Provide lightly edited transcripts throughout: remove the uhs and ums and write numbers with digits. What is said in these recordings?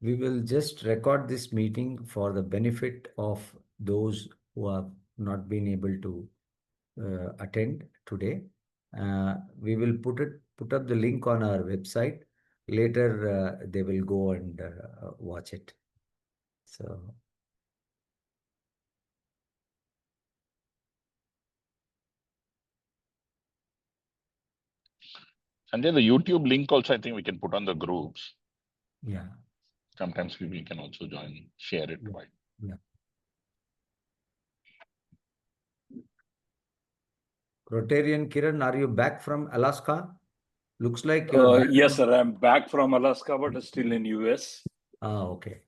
we will just record this meeting for the benefit of those who have not been able to attend today. We will put up the link on our website. Later, they will go and watch it. So. And then the YouTube link also, I think we can put on the groups. Yeah. Sometimes people can also join, share it. Yeah. Yeah. Rotarian Kiran, are you back from Alaska? Looks like you're back. Yes, sir. I'm back from Alaska, but still in US. Okay.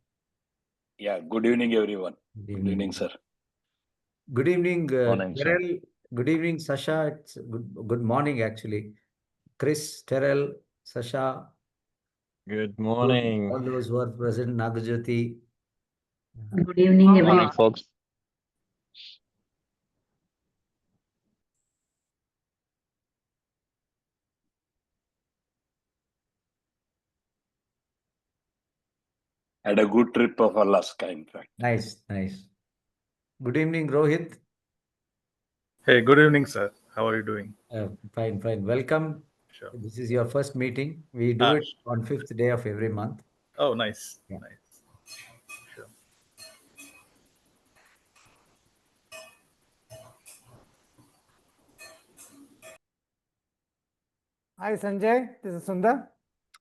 Yeah. Good evening, everyone. Good evening, sir. Good evening, Morning, sir. Terrell. Good evening, Sasha. It's good morning, actually. Chris, Terrell, Sasha. Good morning. All those who are present, Nagajyoti. Good evening, everyone. Morning, folks. Had a good trip of Alaska, in fact. Nice. Good evening, Rohit. Hey, good evening, sir. How are you doing? Fine. Welcome. Sure. This is your first meeting. We do it on 5th day of every month. Oh, nice. Yeah. Nice. Sure. Hi, Sanjay. This is Sundar.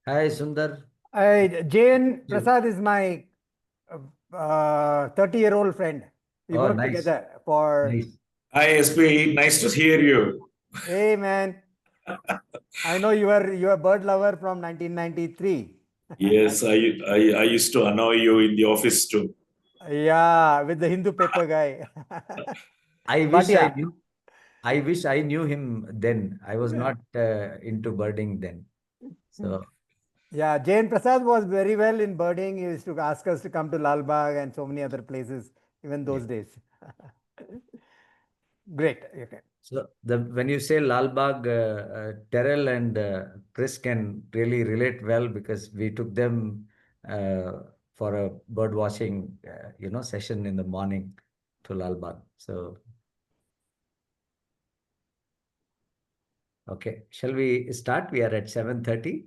Hi, Sundar. Jain Prasad is my 30-year-old friend. We work together for. Nice. Hi, SP. Nice to hear you. Hey, man. I know you are a bird lover from 1993. Yes, I used to annoy you in the office too. Yeah, with the Hindu paper guy. I wish I knew him then. I was not into birding then. So. Yeah, Jain Prasad was very well in birding. He used to ask us to come to Lal Bagh and so many other places, even those days. Great. Okay. So when you say Lal Bagh, Terrell and Chris can really relate well because we took them for a bird watching, session in the morning to Lal Bagh. So, okay, shall we start? We are at 7:30.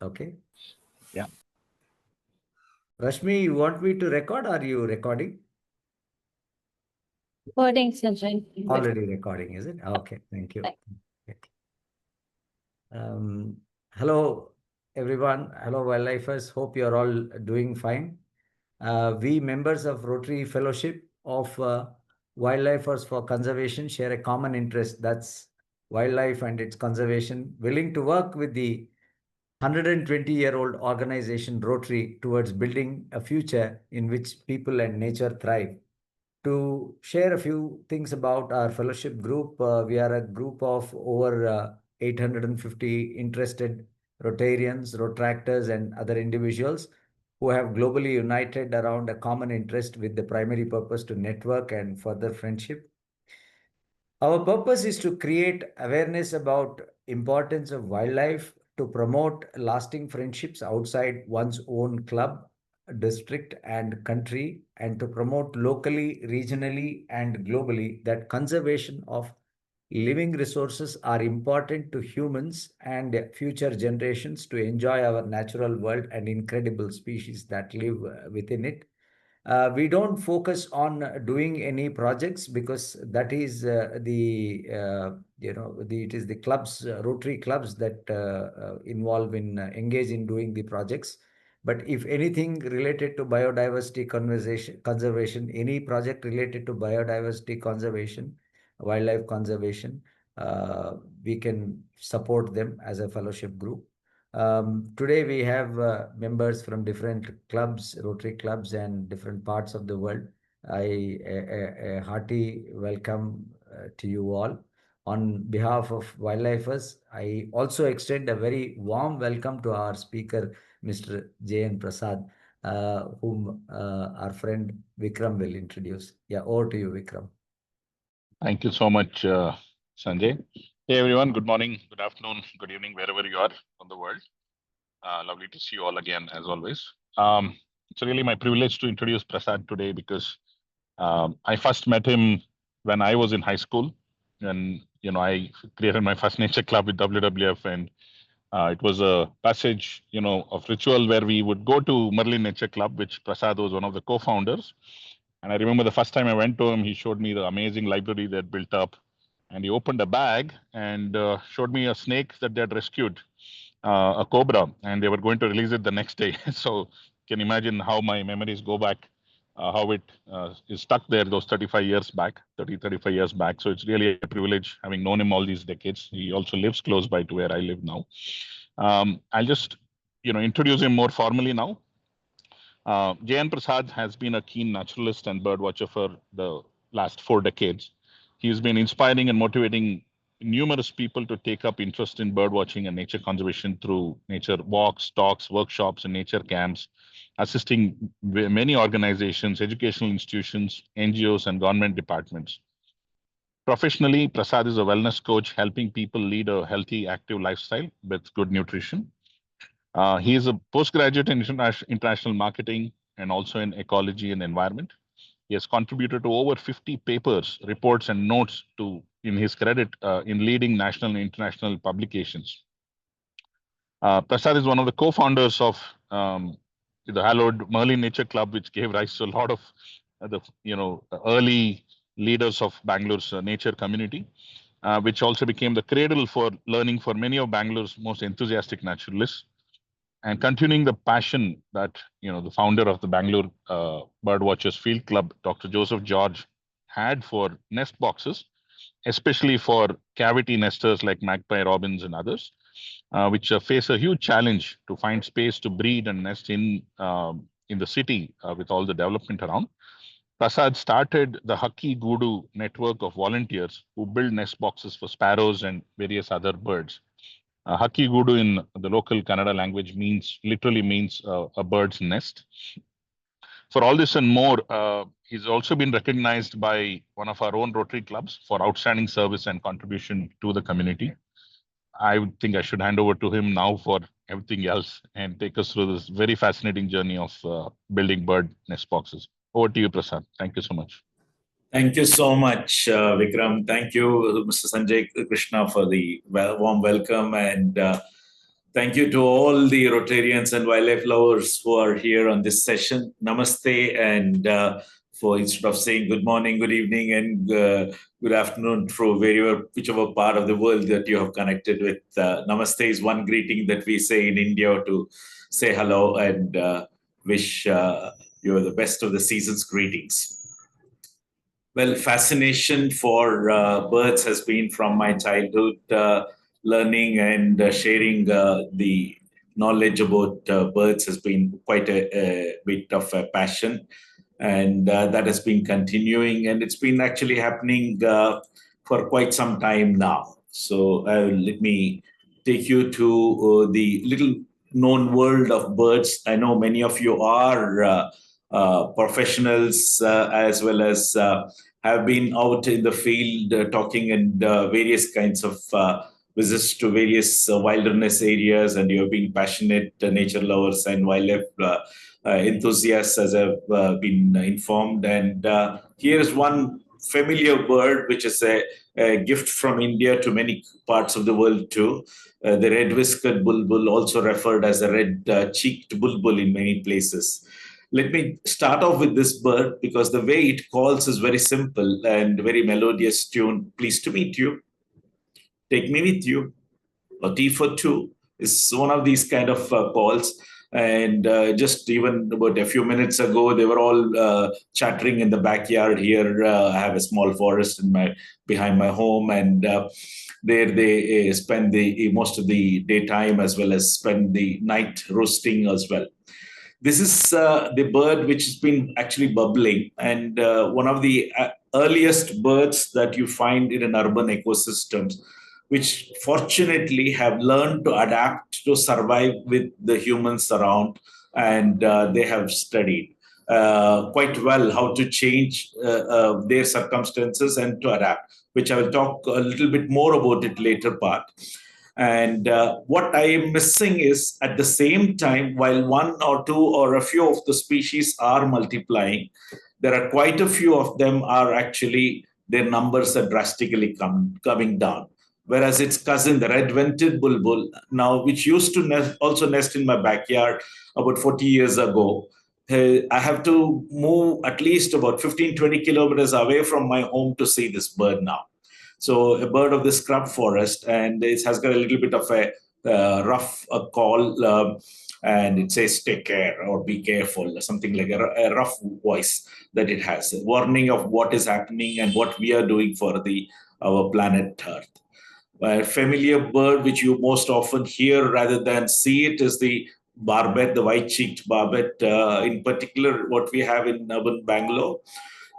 Okay. Yeah. Rashmi, you want me to record? Or are you recording? Recording, Sanjay. Already recording, is it? Okay, thank you. Hello, everyone. Hello, wildlifers. Hope you're all doing fine. We members of Rotary Fellowship of Wildlifers for Conservation share a common interest, that's wildlife and its conservation, willing to work with the 120-year-old organization Rotary towards building a future in which people and nature thrive. To share a few things about our fellowship group, we are a group of over 850 interested Rotarians, Rotractors, and other individuals who have globally united around a common interest with the primary purpose to network and further friendship. Our purpose is to create awareness about importance of wildlife, to promote lasting friendships outside one's own club, district, and country, and to promote locally, regionally, and globally that conservation of living resources are important to humans and future generations to enjoy our natural world and incredible species that live within it. We don't focus on doing any projects because that is it is the clubs, Rotary clubs that involve in engage in doing the projects. But if anything related to biodiversity conservation, any project related to biodiversity conservation, wildlife conservation, we can support them as a fellowship group. Today we have members from different clubs, Rotary clubs, and different parts of the world. A hearty welcome to you all. On behalf of Wildlifers, I also extend a very warm welcome to our speaker, Mr. J.N. Prasad, whom our friend Vikram will introduce. Yeah, over to you, Vikram. Thank you so much, Sanjay. Hey, everyone. Good morning, good afternoon, good evening, wherever you are on the world. Lovely to see you all again, as always. it's really my privilege to introduce Prasad today because I first met him when I was in high school, and I created my first nature club with WWF, and it was a passage, of ritual where we would go to Merlin Nature Club, which Prasad was one of the co-founders. And I remember the first time I went to him, he showed me the amazing library they had built up, and he opened a bag and showed me a snake that they had rescued, a cobra, and they were going to release it the next day. So you can imagine how my memories go back, how it is stuck there those 35 years back. So it's really a privilege having known him all these decades. He also lives close by to where I live now. I'll just, introduce him more formally now. J.N. Prasad has been a keen naturalist and birdwatcher for the last 4 decades. He's been inspiring and motivating numerous people to take up interest in birdwatching and nature conservation through nature walks, talks, workshops, and nature camps, assisting many organizations, educational institutions, NGOs, and government departments. Professionally, Prasad is a wellness coach helping people lead a healthy, active lifestyle with good nutrition. He is a postgraduate in international marketing and also in ecology and environment. He has contributed to over 50 papers, reports, and notes in his credit in leading national and international publications. Prasad is one of the co-founders of the hallowed Merlin Nature Club, which gave rise to a lot of the early leaders of Bangalore's nature community, which also became the cradle for learning for many of Bangalore's most enthusiastic naturalists. And continuing the passion that the founder of the Bangalore Birdwatchers Field Club, Dr. Joseph George, had for nest boxes, especially for cavity nesters like magpie robins and others, which face a huge challenge to find space to breed and nest in the city with all the development around. Prasad started the Hakki Goodu network of volunteers who build nest boxes for sparrows and various other birds. Hakki Goodu in the local Kannada language literally means a bird's nest. For all this and more, he's also been recognized by one of our own Rotary clubs for outstanding service and contribution to the community. I would think I should hand over to him now for everything else and take us through this very fascinating journey of building bird nest boxes. Over to you, Prasad. Thank you so much. Thank you so much, Vikram. Thank you, Mr. Sanjay Krishna, for the warm welcome. And thank you to all the Rotarians and wildlife lovers who are here on this session. Namaste. And for instead of saying good morning, good evening, and good afternoon through whichever part of the world that you have connected with, namaste is one greeting that we say in India to say hello and wish you the best of the season's greetings. Well, fascination for birds has been from my childhood. Learning and sharing the knowledge about birds has been quite a bit of a passion. And that has been continuing. And it's been actually happening for quite some time now. So let me take you to the little known world of birds. I know many of you are professionals as well as have been out in the field talking in various kinds of visits to various wilderness areas, and you have been passionate nature lovers and wildlife enthusiasts, as I've been informed. And here is one familiar bird, which is a gift from India to many parts of the world too. The red-whiskered bulbul, also referred as a red-cheeked bulbul in many places. Let me start off with this bird because the way it calls is very simple and very melodious tune. Pleased to meet you. Take me with you. Or T for two is one of these kind of calls. And just even about a few minutes ago, they were all chattering in the backyard here. I have a small forest behind my home, and there they spend most of the daytime as well as spend the night roosting as well. This is the bird which has been actually bubbling, and one of the earliest birds that you find in an urban ecosystem, which fortunately have learned to adapt to survive with the humans around, and they have studied quite well how to change their circumstances and to adapt, which I will talk a little bit more about it later part. And what I am missing is, at the same time, while one or two or a few of the species are multiplying, there are quite a few of them are actually, their numbers are drastically coming down. Whereas its cousin, the red-vented bulbul, now which used to also nest in my backyard about 40 years ago, I have to move at least about 15, 20 kilometers away from my home to see this bird now. So a bird of the scrub forest, and it has got a little bit of a rough call, and it says "take care" or "be careful," or something like a rough voice that it has, a warning of what is happening and what we are doing for our planet Earth. A familiar bird which you most often hear rather than see it is the barbet, the white-cheeked barbet. In particular, what we have in urban Bangalore,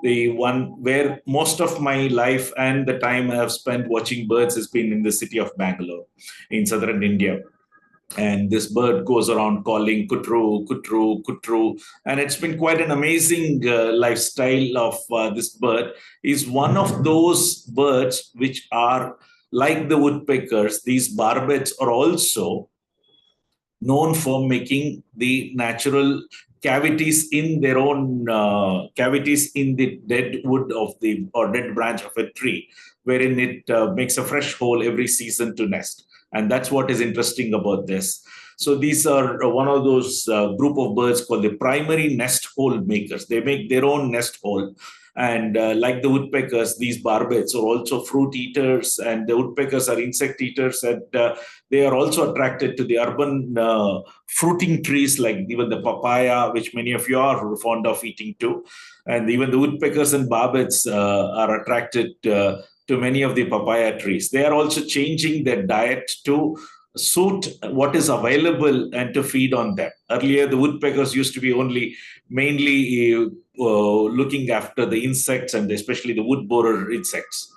the one where most of my life and the time I have spent watching birds has been in the city of Bangalore in southern India. And this bird goes around calling kutru, kutru, kutru. And it's been quite an amazing lifestyle of this bird. Is one of those birds which are like the woodpeckers. These barbets are also known for making the natural cavities in their own cavities in the dead wood of the or dead branch of a tree, wherein it makes a fresh hole every season to nest. And that's what is interesting about this. So these are one of those group of birds called the primary nest hole makers. They make their own nest hole. And like the woodpeckers, these barbets are also fruit eaters, and the woodpeckers are insect eaters, and they are also attracted to the urban fruiting trees, like even the papaya, which many of you are fond of eating too. And even the woodpeckers and barbets are attracted to many of the papaya trees. They are also changing their diet to suit what is available and to feed on them. Earlier, the woodpeckers used to be mainly looking after the insects, and especially the wood borer insects.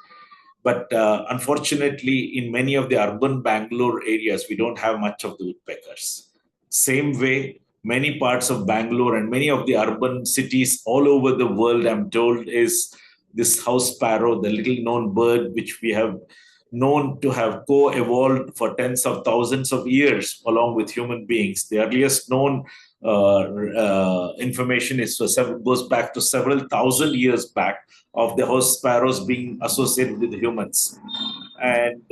But unfortunately, in many of the urban Bangalore areas, we don't have much of the woodpeckers. Same way, many parts of Bangalore and many of the urban cities all over the world, I'm told, is this house sparrow, the little known bird, which we have known to have co-evolved for tens of thousands of years along with human beings. The earliest known information goes back to several thousand years back of the house sparrows being associated with humans. And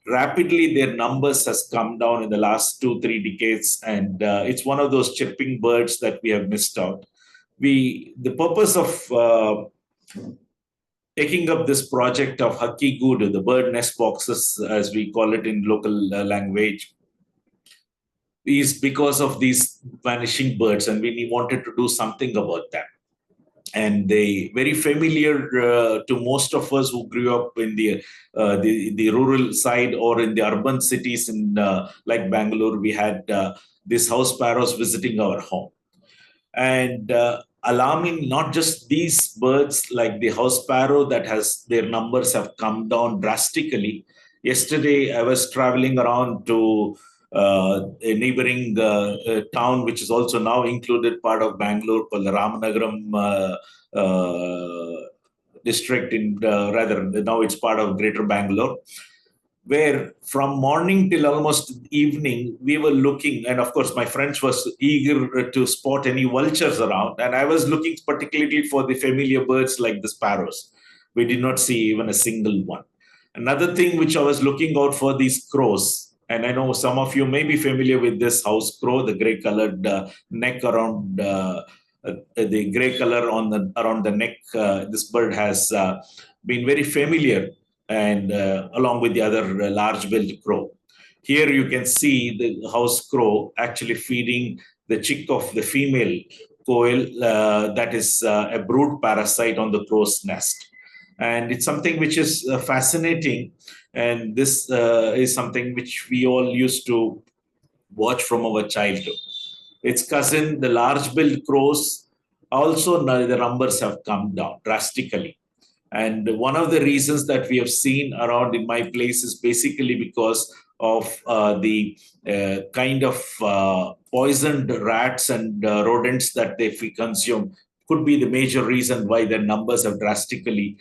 rapidly their numbers has come down in the last 2-3 decades. And it's one of those chirping birds that we have missed out. The purpose of taking up this project of Hakki Goodu, the bird nest boxes, as we call it in local language, is because of these vanishing birds, and we wanted to do something about them. And they very familiar to most of us who grew up in the rural side or in the urban cities in like Bangalore. We had these house sparrows visiting our home. And alarming, not just these birds like the house sparrow that has their numbers have come down drastically. Yesterday, I was traveling around to a neighboring town, which is also now included part of Bangalore, called the Ramanagaram district. Rather, now it's part of Greater Bangalore, where from morning till almost evening, we were looking, and of course, my friends was eager to spot any vultures around, and I was looking particularly for the familiar birds like the sparrows. We did not see even a single one. Another thing which I was looking out for, these crows, and I know some of you may be familiar with this house crow, the gray-colored neck around the gray color around the neck. This bird has been very familiar, and along with the other large-billed crow. Here you can see the house crow actually feeding the chick of the female quail that is a brood parasite on the crow's nest. And it's something which is fascinating, and this is something which we all used to watch from our childhood. Its cousin, the large-billed crows, also the numbers have come down drastically. And one of the reasons that we have seen around in my place is basically because of the kind of poisoned rats and rodents that they consume could be the major reason why their numbers have drastically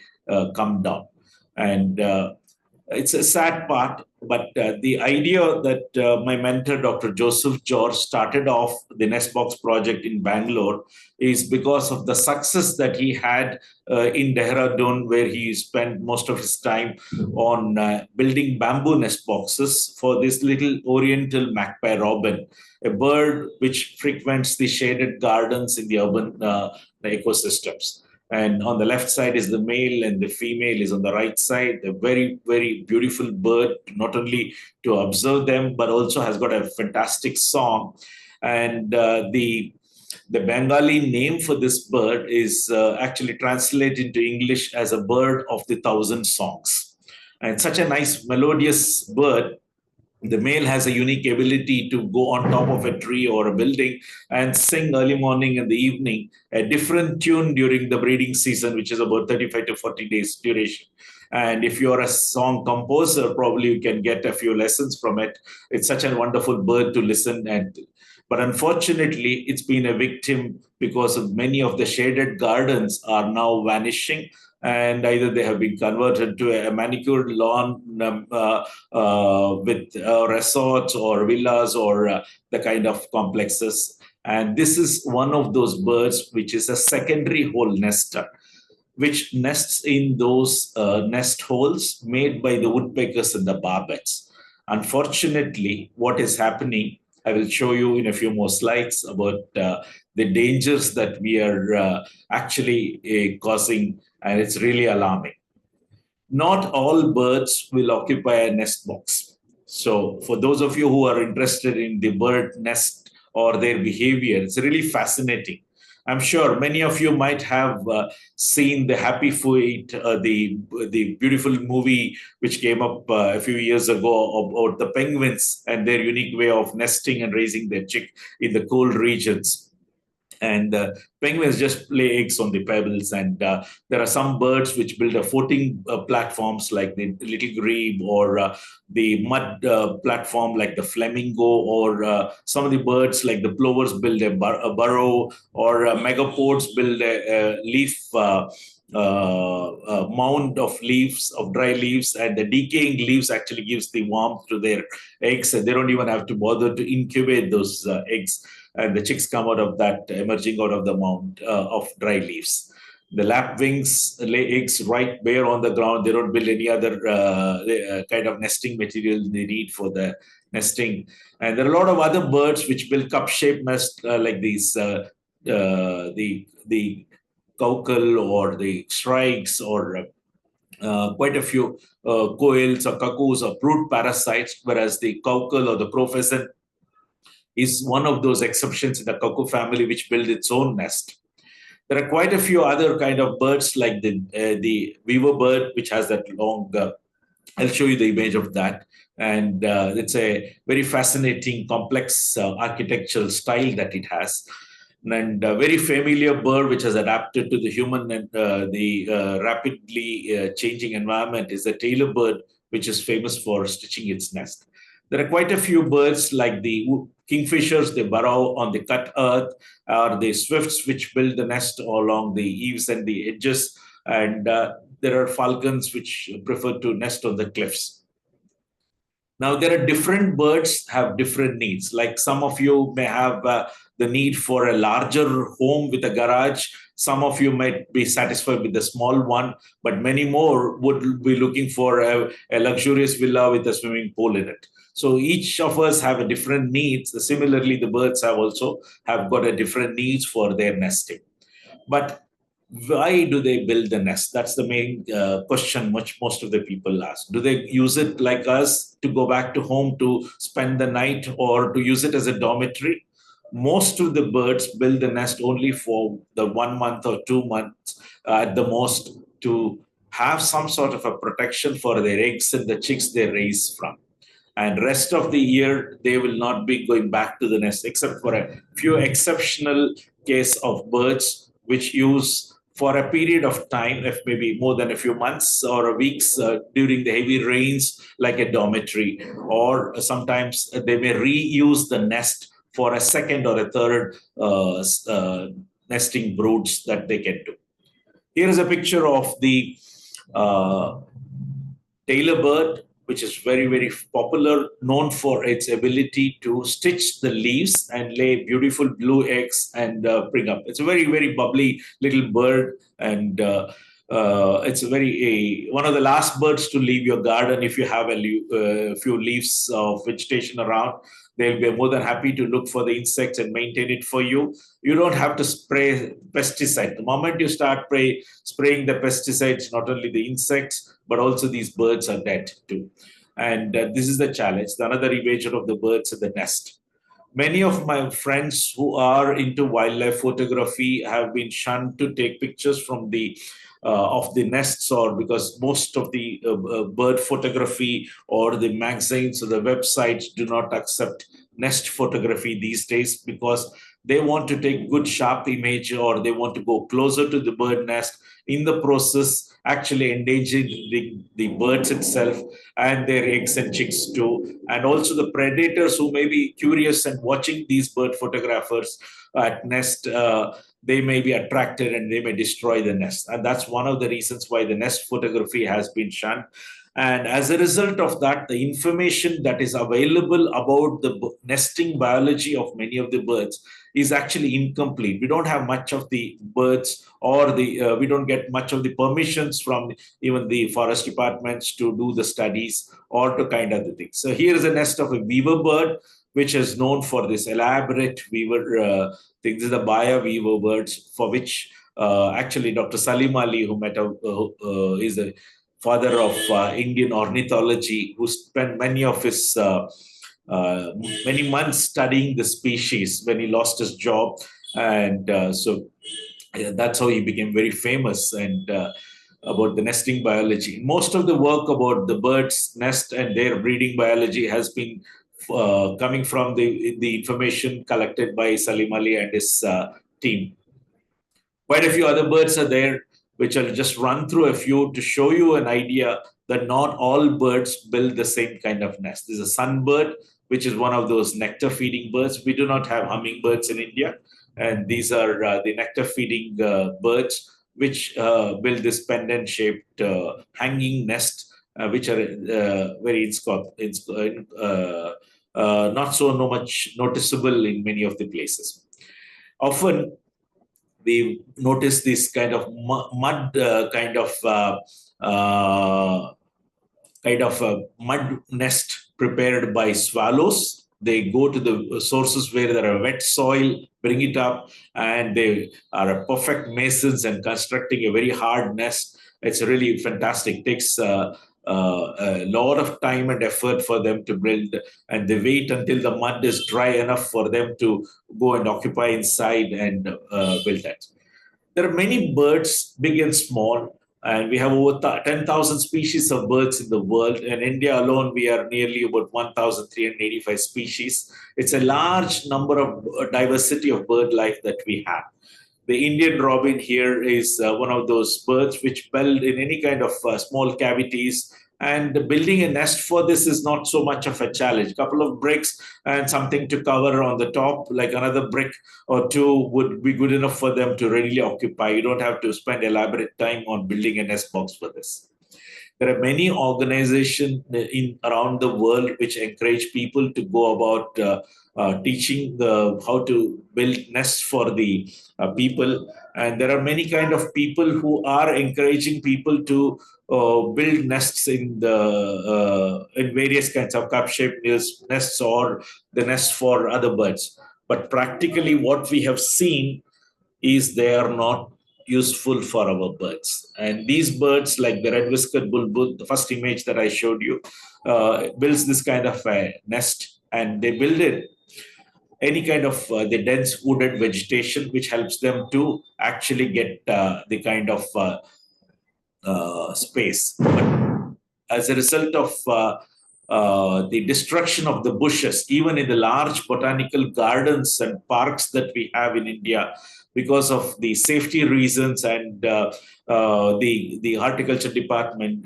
come down. And it's a sad part, But the idea that my mentor, Dr. Joseph George, started off the Nestbox project in Bangalore is because of the success that he had in Dehradun, where he spent most of his time on building bamboo nest boxes for this little oriental magpie robin, a bird which frequents the shaded gardens in the urban ecosystems. And on the left side is the male and the female is on the right side. A very, very beautiful bird, not only to observe them, but also has got a fantastic song. And the Bengali name for this bird is actually translated into English as a bird of the thousand songs. And such a nice melodious bird. The male has a unique ability to go on top of a tree or a building and sing early morning and the evening a different tune during the breeding season, which is about 35 to 40 days duration. And if you're a song composer, probably you can get a few lessons from it. It's such a wonderful bird to listen and. But unfortunately, it's been a victim because of many of the shaded gardens are now vanishing, and either they have been converted to a manicured lawn with resorts or villas or the kind of complexes. And this is one of those birds which is a secondary hole nester, which nests in those nest holes made by the woodpeckers and the barbets. Unfortunately, what is happening, I will show you in a few more slides about the dangers that we are actually causing, and it's really alarming. Not all birds will occupy a nest box. So for those of you who are interested in the bird nest or their behavior, it's really fascinating. I'm sure many of you might have seen the Happy Feet, the beautiful movie which came up a few years ago about the penguins and their unique way of nesting and raising their chick in the cold regions. And penguins just lay eggs on the pebbles. And there are some birds which build a floating platforms like the little grebe or the mud platform like the flamingo, or some of the birds like the plovers build a burrow, or megapods build a leaf mound of leaves, of dry leaves, and the decaying leaves actually gives the warmth to their eggs, and they don't even have to bother to incubate those eggs. And the chicks come out of that, emerging out of the mound of dry leaves. The lapwings lay eggs right bare on the ground. They don't build any other kind of nesting material they need for the nesting. And there are a lot of other birds which build cup-shaped nests like these, the cowcle or the shrikes, or quite a few quails or cuckoos or brood parasites, whereas the cowcle or the crow pheasant is one of those exceptions in the cuckoo family which build its own nest. There are quite a few other kind of birds like the weaver bird, which has that long, I'll show you the image of that. And it's a very fascinating, complex architectural style that it has. And a very familiar bird which has adapted to the human and the rapidly changing environment is the tailor bird, which is famous for stitching its nest. There are quite a few birds like the kingfishers, they burrow on the cut earth, or the swifts which build the nest along the eaves and the edges. And there are falcons which prefer to nest on the cliffs. Now, there are different birds have different needs. Like some of you may have the need for a larger home with a garage. Some of you might be satisfied with the small one, but many more would be looking for a luxurious villa with a swimming pool in it. So each of us have a different needs. Similarly, the birds have also got a different needs for their nesting. But why do they build the nest? That's the main question which most of the people ask. Do they use it like us to go back to home to spend the night, or to use it as a dormitory? Most of the birds build the nest only for the 1 month or 2 months at the most, to have some sort of a protection for their eggs and the chicks they raise from. And rest of the year, they will not be going back to the nest, except for a few exceptional case of birds which use for a period of time, if maybe more than a few months or weeks during the heavy rains, like a dormitory, or sometimes they may reuse the nest for a second or a third nesting broods that they can do. Here is a picture of the tailor bird. which is very, very popular, known for its ability to stitch the leaves and lay beautiful blue eggs and bring up. It's a very, very bubbly little bird, and it's one of the last birds to leave your garden. If you have a few leaves of vegetation around, they'll be more than happy to look for the insects and maintain it for you. You don't have to spray pesticide. The moment you start spraying the pesticides, not only the insects, but also these birds are dead too. And this is the challenge. Another evasion of the birds in the nest. Many of my friends who are into wildlife photography have been shunned to take pictures from of the nests, or because most of the bird photography or the magazines or the websites do not accept nest photography these days, because they want to take good sharp image, or they want to go closer to the bird nest, in the process actually endangering the birds itself and their eggs and chicks too. And also the predators who may be curious and watching these bird photographers at nest, they may be attracted and they may destroy the nest. And that's one of the reasons why the nest photography has been shunned. And as a result of that, the information that is available about the nesting biology of many of the birds is actually incomplete. We don't have much of the birds, or we don't get much of the permissions from even the forest departments to do the studies or to kind of the things. So here is a nest of a weaver bird, which is known for this elaborate weaver thing. This is the Baya weaver birds, for which actually Dr. Salim Ali, who is the father of Indian ornithology, who spent many of his many months studying the species when he lost his job. And so that's how he became very famous and about the nesting biology. Most of the work about the birds' nest and their breeding biology has been coming from the information collected by Salim Ali and his team. Quite a few other birds are there, which I'll just run through a few to show you an idea that not all birds build the same kind of nest. There's a sunbird, which is one of those nectar feeding birds. We do not have hummingbirds in India. And these are the nectar feeding birds, which build this pendant shaped hanging nest, which are very not so much noticeable in many of the places. Often we notice this kind of mud mud nest prepared by swallows. They go to the sources where there are wet soil, bring it up, and they are perfect masons and constructing a very hard nest. It's really fantastic. It takes a lot of time and effort for them to build, and they wait until the mud is dry enough for them to go and occupy inside and build that. There are many birds, big and small, and we have over 10,000 species of birds in the world. In India alone, we are nearly about 1,385 species. It's a large number of diversity of bird life that we have. The Indian robin here is one of those birds which build in any kind of small cavities, and building a nest for this is not so much of a challenge. A couple of bricks and something to cover on the top, like another brick or two, would be good enough for them to readily occupy. You don't have to spend elaborate time on building a nest box for this. There are many organizations around the world which encourage people to go about teaching how to build nests for the people. And there are many kind of people who are encouraging people to build nests in various kinds of cup-shaped nests or the nests for other birds. But practically what we have seen is they are not useful for our birds. And these birds, like the red-whiskered bulbul, the first image that I showed you, builds this kind of a nest, and they build it any kind of the dense wooded vegetation, which helps them to actually get the kind of space. But as a result of the destruction of the bushes, even in the large botanical gardens and parks that we have in India, because of the safety reasons and the horticulture department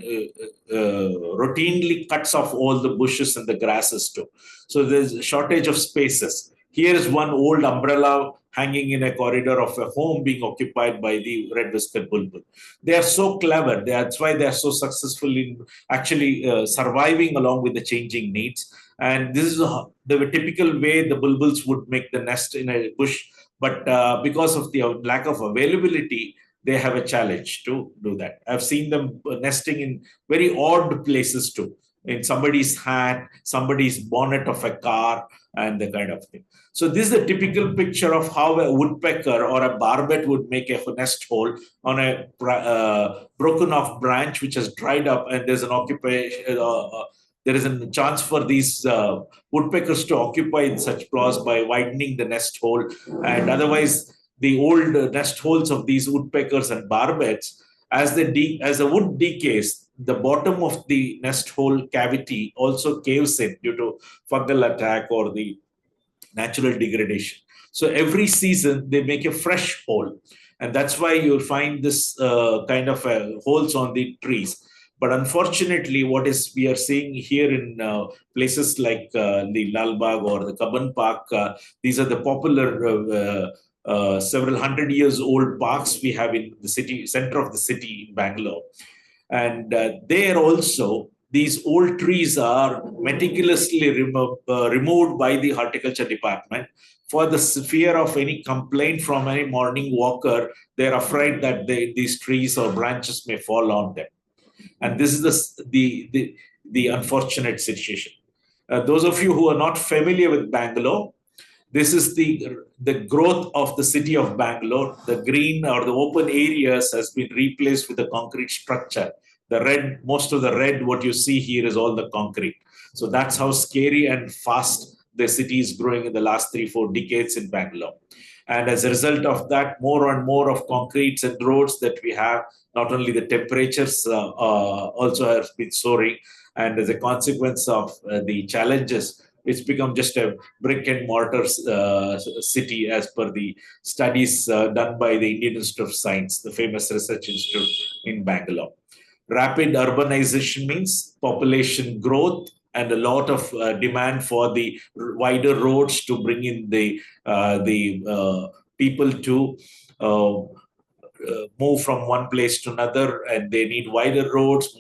routinely cuts off all the bushes and the grasses too. So there's a shortage of spaces. Here is one old umbrella hanging in a corridor of a home being occupied by the red-whiskered bulbul. They are so clever. That's why they are so successful in actually surviving along with the changing needs. And this is the typical way the bulbuls would make the nest in a bush. But because of the lack of availability, they have a challenge to do that. I've seen them nesting in very odd places too, in somebody's hat, somebody's bonnet of a car, and the kind of thing. So this is a typical picture of how a woodpecker or a barbet would make a nest hole on a broken off branch which has dried up, and there's an occupation. There is a chance for these woodpeckers to occupy in such claws by widening the nest hole, and otherwise the old nest holes of these woodpeckers and barbets, as the wood decays, the bottom of the nest hole cavity also caves in due to fungal attack or the natural degradation. So every season they make a fresh hole, and that's why you'll find this kind of holes on the trees. But unfortunately, what we are seeing here in places like the Lalbagh or the Kaban Park, these are the popular several hundred years old parks we have in the center of the city in Bangalore. And there also, these old trees are meticulously removed by the horticulture department. For the fear of any complaint from any morning walker, they're afraid that these trees or branches may fall on them. And this is the unfortunate situation. Those of you who are not familiar with Bangalore, this is the growth of the city of Bangalore. The green or the open areas has been replaced with a concrete structure. The red, most of the red, what you see here is all the concrete. So that's how scary and fast the city is growing in the last 3-4 decades in Bangalore. And as a result of that, more and more of concretes and roads that we have, not only the temperatures also have been soaring. And as a consequence of the challenges, it's become just a brick and mortar city as per the studies done by the Indian Institute of Science, the famous research institute in Bangalore. Rapid urbanization means population growth and a lot of demand for the wider roads to bring in the people to move from one place to another, and they need wider roads.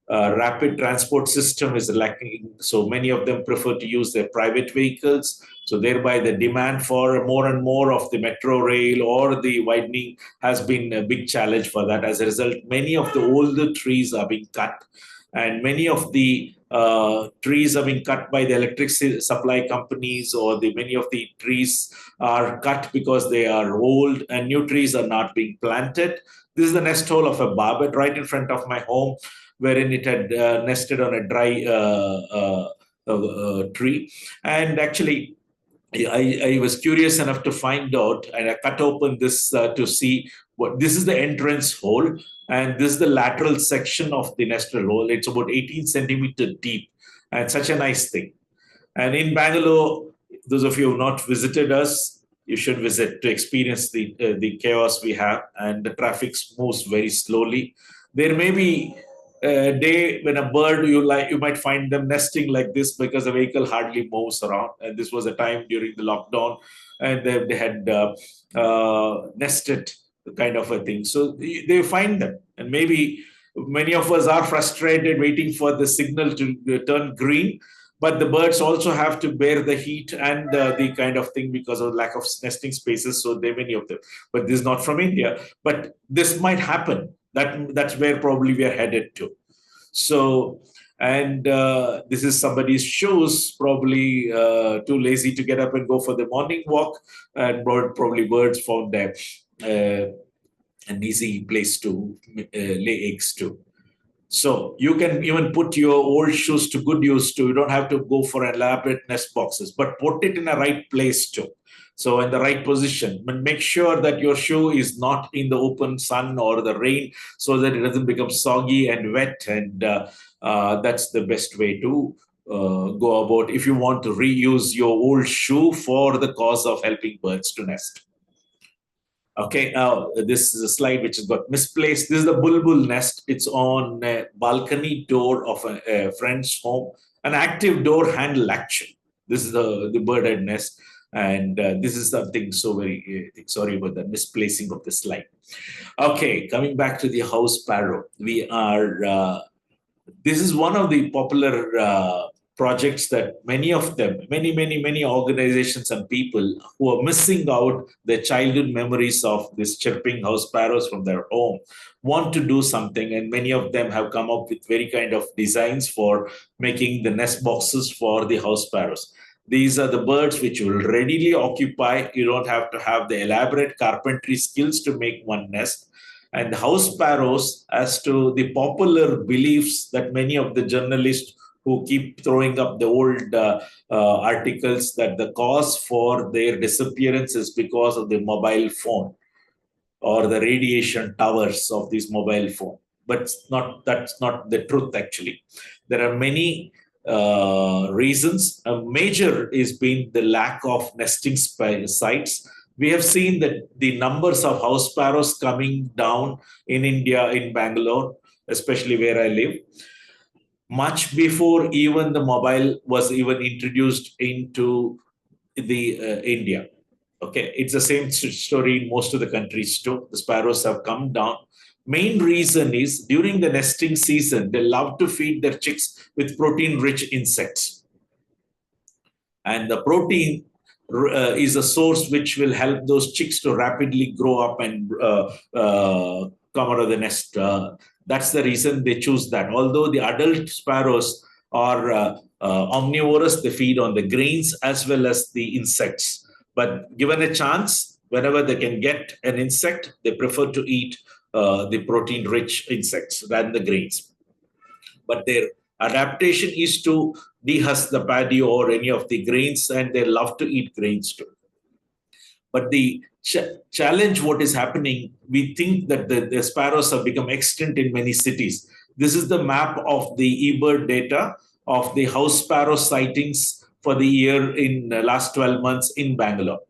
Rapid transport system is lacking, so many of them prefer to use their private vehicles. So thereby the demand for more and more of the metro rail or the widening has been a big challenge for that. As a result, many of the older trees are being cut, and many of the trees are being cut by the electricity supply companies, or many of the trees are cut because they are old and new trees are not being planted. This is the nest hole of a barbet right in front of my home, wherein it had nested on a dry tree. And actually, I was curious enough to find out, and I cut open this to see what this is the entrance hole, and this is the lateral section of the nested hole. It's about 18 centimeters deep, and such a nice thing. And in Bangalore, those of you who have not visited us, you should visit to experience the chaos we have, and the traffic moves very slowly. There may be a day when a bird you might find them nesting like this because the vehicle hardly moves around. And this was a time during the lockdown, and they had nested kind of a thing. So they find them, and maybe many of us are frustrated waiting for the signal to turn green. But the birds also have to bear the heat and the kind of thing because of lack of nesting spaces. So there are many of them. But this is not from India. But this might happen. That's where probably we are headed to. So, and this is somebody's shoes, probably too lazy to get up and go for the morning walk. And probably birds found an easy place to lay eggs to. So you can even put your old shoes to good use too. You don't have to go for elaborate nest boxes, but put it in a right place too. So in the right position, but make sure that your shoe is not in the open sun or the rain, so that it doesn't become soggy and wet. And that's the best way to go about if you want to reuse your old shoe for the cause of helping birds to nest. Okay, now this is a slide which has got misplaced. This is the bulbul nest. It's on a balcony door of a friend's home, an active door handle action. This is the birdhead nest. And this is something so very, sorry about the misplacing of the slide. Okay, coming back to the house sparrow. We are, this is one of the popular projects that many of them, many organizations and people who are missing out their childhood memories of these chirping house sparrows from their home want to do something, and many of them have come up with very kind of designs for making the nest boxes for the house sparrows. These are the birds which will readily occupy. You don't have to have the elaborate carpentry skills to make one nest. And house sparrows, as to the popular beliefs that many of the journalists who keep throwing up the old articles that the cause for their disappearance is because of the mobile phone or the radiation towers of this mobile phone. But that's not the truth, actually. There are many reasons. A major is being the lack of nesting sites. We have seen that the numbers of house sparrows coming down in India, in Bangalore, especially where I live, much before even the mobile was even introduced into the India. Okay, it's the same story in most of the countries too. The sparrows have come down. Main reason is during the nesting season, they love to feed their chicks with protein-rich insects. And the protein is a source which will help those chicks to rapidly grow up and come out of the nest. That's the reason they choose that. Although the adult sparrows are omnivorous, they feed on the grains as well as the insects. But given a chance, whenever they can get an insect, they prefer to eat the protein-rich insects than the grains. But their adaptation is to dehusk the paddy or any of the grains, and they love to eat grains too. But the challenge, what is happening, we think that the sparrows have become extinct in many cities. This is the map of the eBird data of the house sparrow sightings for the year in the last 12 months in Bangalore.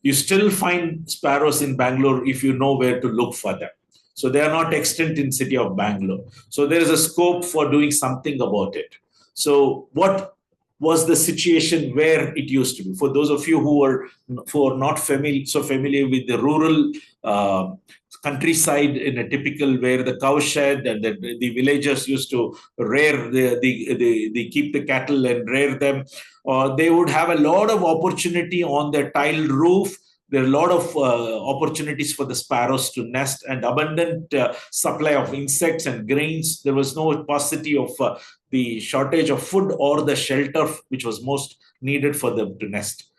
You still find sparrows in Bangalore if you know where to look for them. So they are not extinct in city of Bangalore. So there is a scope for doing something about it. So what was the situation where it used to be? For those of you who are not familiar with the rural countryside in a typical where the cow shed and the villagers used to rear keep the cattle and rear them, they would have a lot of opportunity on their tiled roof. There are a lot of opportunities for the sparrows to nest and abundant supply of insects and grains. There was no paucity of the shortage of food or the shelter, which was most needed for them to nest.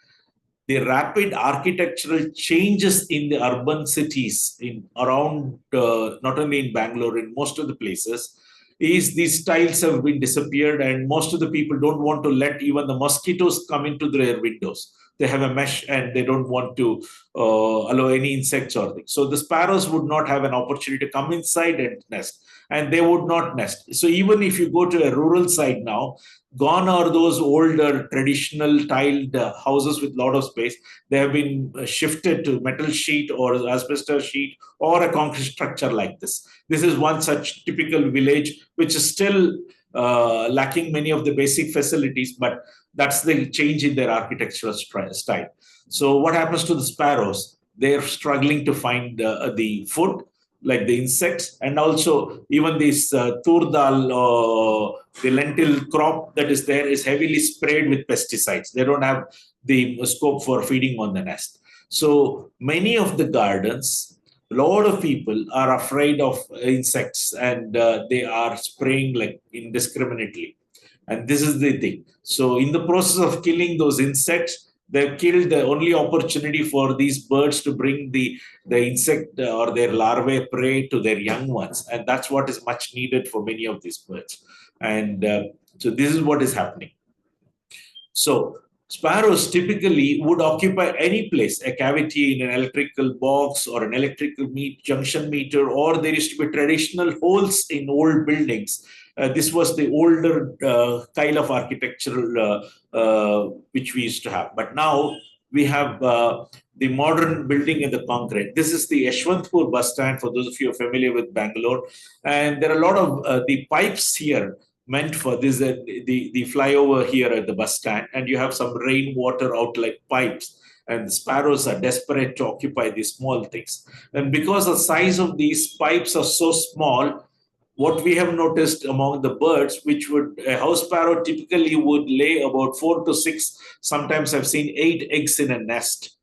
The rapid architectural changes in the urban cities around, not only in Bangalore, in most of the places, is these tiles have been disappeared, and most of the people don't want to let even the mosquitoes come into their windows. They have a mesh and they don't want to allow any insects or things. So the sparrows would not have an opportunity to come inside and nest, and they would not nest. So even if you go to a rural site now, gone are those older traditional tiled houses with a lot of space. They have been shifted to metal sheet or asbestos sheet or a concrete structure like this. This is one such typical village, which is still lacking many of the basic facilities, but that's the change in their architectural style. So what happens to the sparrows? They're struggling to find the food, like the insects, and also even this tur dal, the lentil crop that is there is heavily sprayed with pesticides. They don't have the scope for feeding on the nest. So many of the gardens, a lot of people are afraid of insects, and they are spraying like indiscriminately. And this is the thing. So in the process of killing those insects, they've killed the only opportunity for these birds to bring the insect or their larvae prey to their young ones. And that's what is much needed for many of these birds. And so this is what is happening. So sparrows typically would occupy any place, a cavity in an electrical box or an electrical junction meter, or there used to be traditional holes in old buildings. This was the older style of architectural which we used to have. But now we have the modern building in the concrete. This is the Yeshwantpur bus stand, for those of you who are familiar with Bangalore. And there are a lot of the pipes here meant for this, the flyover here at the bus stand, and you have some rainwater outlet pipes, and the sparrows are desperate to occupy these small things. And because the size of these pipes are so small, what we have noticed among the birds, a house sparrow typically would lay about 4 to 6, sometimes I've seen 8 eggs in a nest.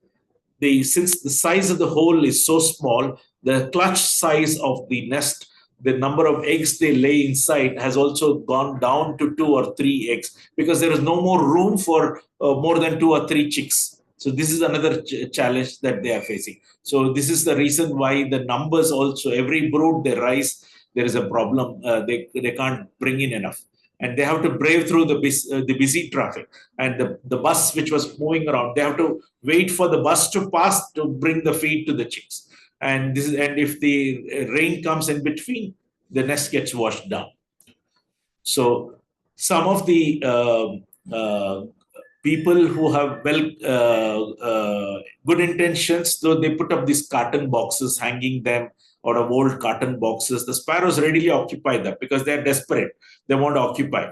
Since the size of the hole is so small, the clutch size of the nest, the number of eggs they lay inside, has also gone down to 2 or 3 eggs, because there is no more room for more than 2 or 3 chicks. So this is another challenge that they are facing. So this is the reason why the numbers also, every brood they rise, there is a problem. They can't bring in enough. And they have to brave through the busy traffic. And the bus which was moving around, they have to wait for the bus to pass to bring the feed to the chicks. And if the rain comes in between, the nest gets washed down. So some of the people who have good intentions, though they put up these carton boxes, hanging them out of old carton boxes, the sparrows readily occupy them because they are desperate. They want to occupy.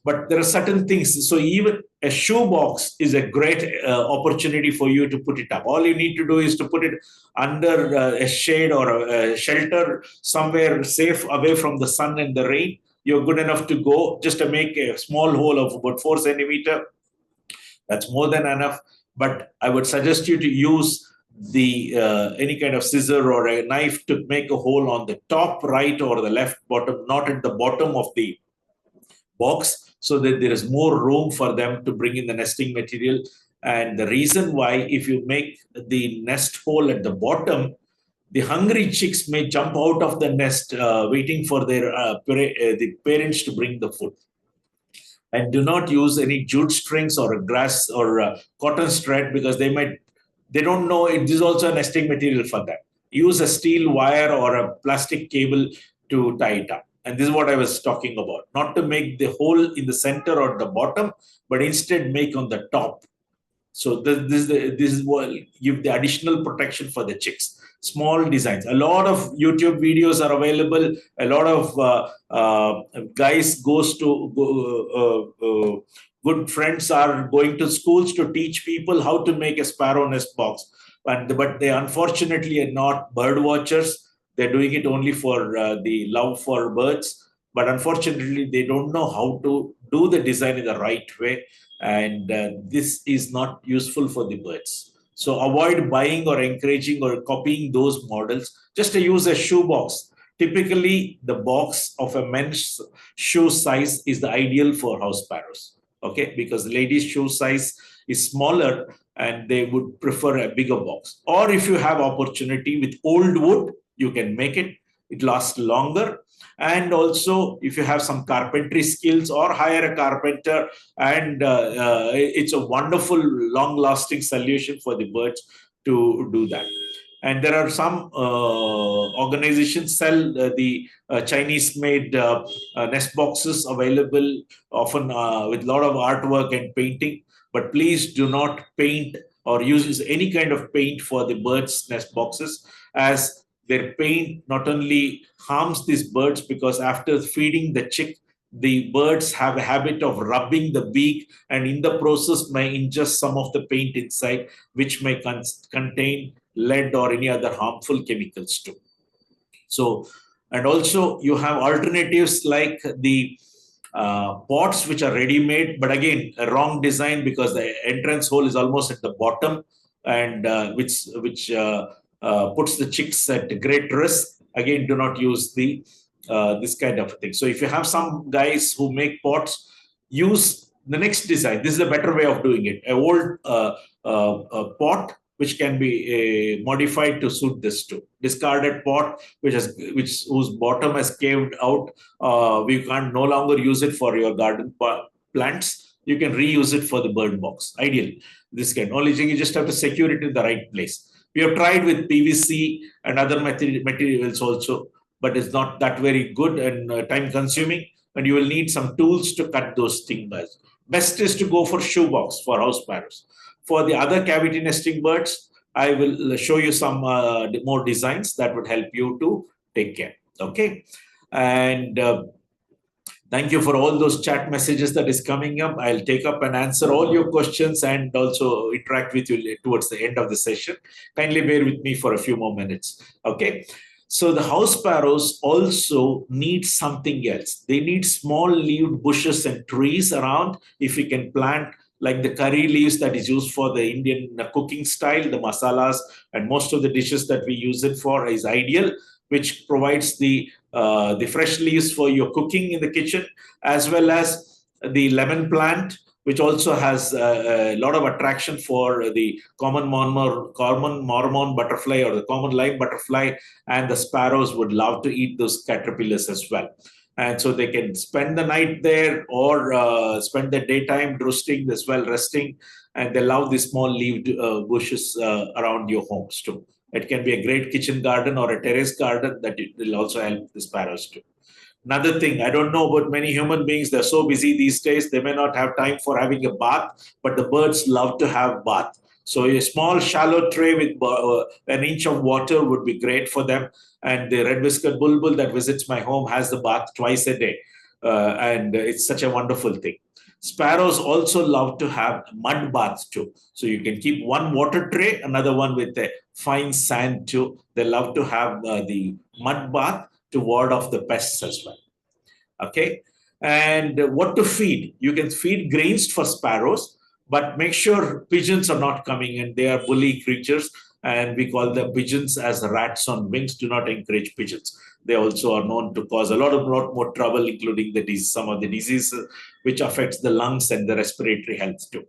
But there are certain things. So even a shoe box is a great opportunity for you to put it up. All you need to do is to put it under a shade or a shelter somewhere safe away from the sun and the rain. You're good enough to go just to make a small hole of about 4 centimeters. That's more than enough. But I would suggest you to use any kind of scissor or a knife to make a hole on the top right or the left bottom, not at the bottom of the box, so that there is more room for them to bring in the nesting material. And the reason why, if you make the nest hole at the bottom, the hungry chicks may jump out of the nest waiting for the parents to bring the food. And do not use any jute strings or grass or cotton thread, because they don't know it is also a nesting material for them. Use a steel wire or a plastic cable to tie it up. And this is what I was talking about. Not to make the hole in the center or the bottom, but instead make on the top. So this is what give the additional protection for the chicks. Small designs. A lot of YouTube videos are available. A lot of guys good friends are going to schools to teach people how to make a sparrow nest box. But they unfortunately are not bird watchers. They're doing it only for the love for birds. But unfortunately, they don't know how to do the design in the right way. And this is not useful for the birds. So avoid buying or encouraging or copying those models. Just to use a shoe box. Typically, the box of a men's shoe size is the ideal for house sparrows. Okay, because the ladies' shoe size is smaller and they would prefer a bigger box. Or if you have opportunity with old wood, you can make it. It lasts longer. And also, if you have some carpentry skills, or hire a carpenter, and it's a wonderful, long-lasting solution for the birds to do that. And there are some organizations sell the Chinese-made nest boxes available, often with a lot of artwork and painting. But please do not paint or use any kind of paint for the birds' nest boxes, as their paint not only harms these birds, because after feeding the chick, the birds have a habit of rubbing the beak, and in the process may ingest some of the paint inside, which may contain lead or any other harmful chemicals too. So, and also you have alternatives like the pots which are ready-made, but again, a wrong design, because the entrance hole is almost at the bottom, and which puts the chicks at great risk. Again, do not use this kind of thing. So if you have some guys who make pots, use the next design. This is a better way of doing it. An old pot which can be modified to suit this too. Discarded pot whose bottom has caved out. We can't no longer use it for your garden plants. You can reuse it for the bird box. Ideal. This can. Only thing, you just have to secure it in the right place. We have tried with PVC and other materials also, but it's not that very good and time consuming. And you will need some tools to cut those things. Best is to go for shoe box for house sparrows. For the other cavity nesting birds, I will show you some more designs that would help you to take care. Okay. And Thank you for all those chat messages that is coming up. I'll take up and answer all your questions and also interact with you towards the end of the session. Kindly bear with me for a few more minutes. Okay. So the house sparrows also need something else. They need small leaved bushes and trees around. If we can plant like the curry leaves that is used for the Indian cooking style, the masalas and most of the dishes that we use it for is ideal, which provides the fresh leaves for your cooking in the kitchen, as well as the lemon plant, which also has a lot of attraction for the common Mormon butterfly or the common lime butterfly, and the sparrows would love to eat those caterpillars as well. And so they can spend the night there or spend the daytime roosting as well, resting, and they love the small leaved bushes around your homes too. It can be a great kitchen garden or a terrace garden that it will also help the sparrows too. Another thing, I don't know about many human beings, they're so busy these days, they may not have time for having a bath, but the birds love to have bath. So a small shallow tray with an inch of water would be great for them. And the red-whiskered bulbul that visits my home has the bath twice a day. And it's such a wonderful thing. Sparrows also love to have mud baths too. So you can keep one water tray, another one with a fine sand too. They love to have the mud bath to ward off the pests as well. Okay. And what to feed? You can feed grains for sparrows, but make sure pigeons are not coming in. They are bully creatures, and we call them pigeons as rats on wings. Do not encourage pigeons. They also are known to cause a lot more trouble, including some of the diseases which affects the lungs and the respiratory health too.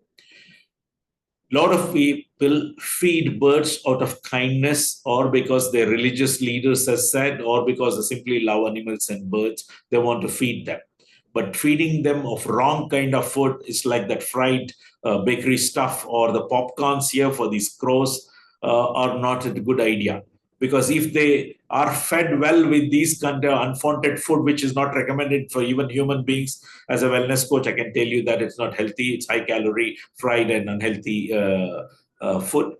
A lot of people feed birds out of kindness or because their religious leaders have said, or because they simply love animals and birds, they want to feed them. But feeding them of wrong kind of food is like that fried bakery stuff or the popcorns here for these crows are not a good idea. Because if they are fed well with these kind of unwanted food, which is not recommended for even human beings, as a wellness coach, I can tell you that it's not healthy. It's high calorie, fried and unhealthy food.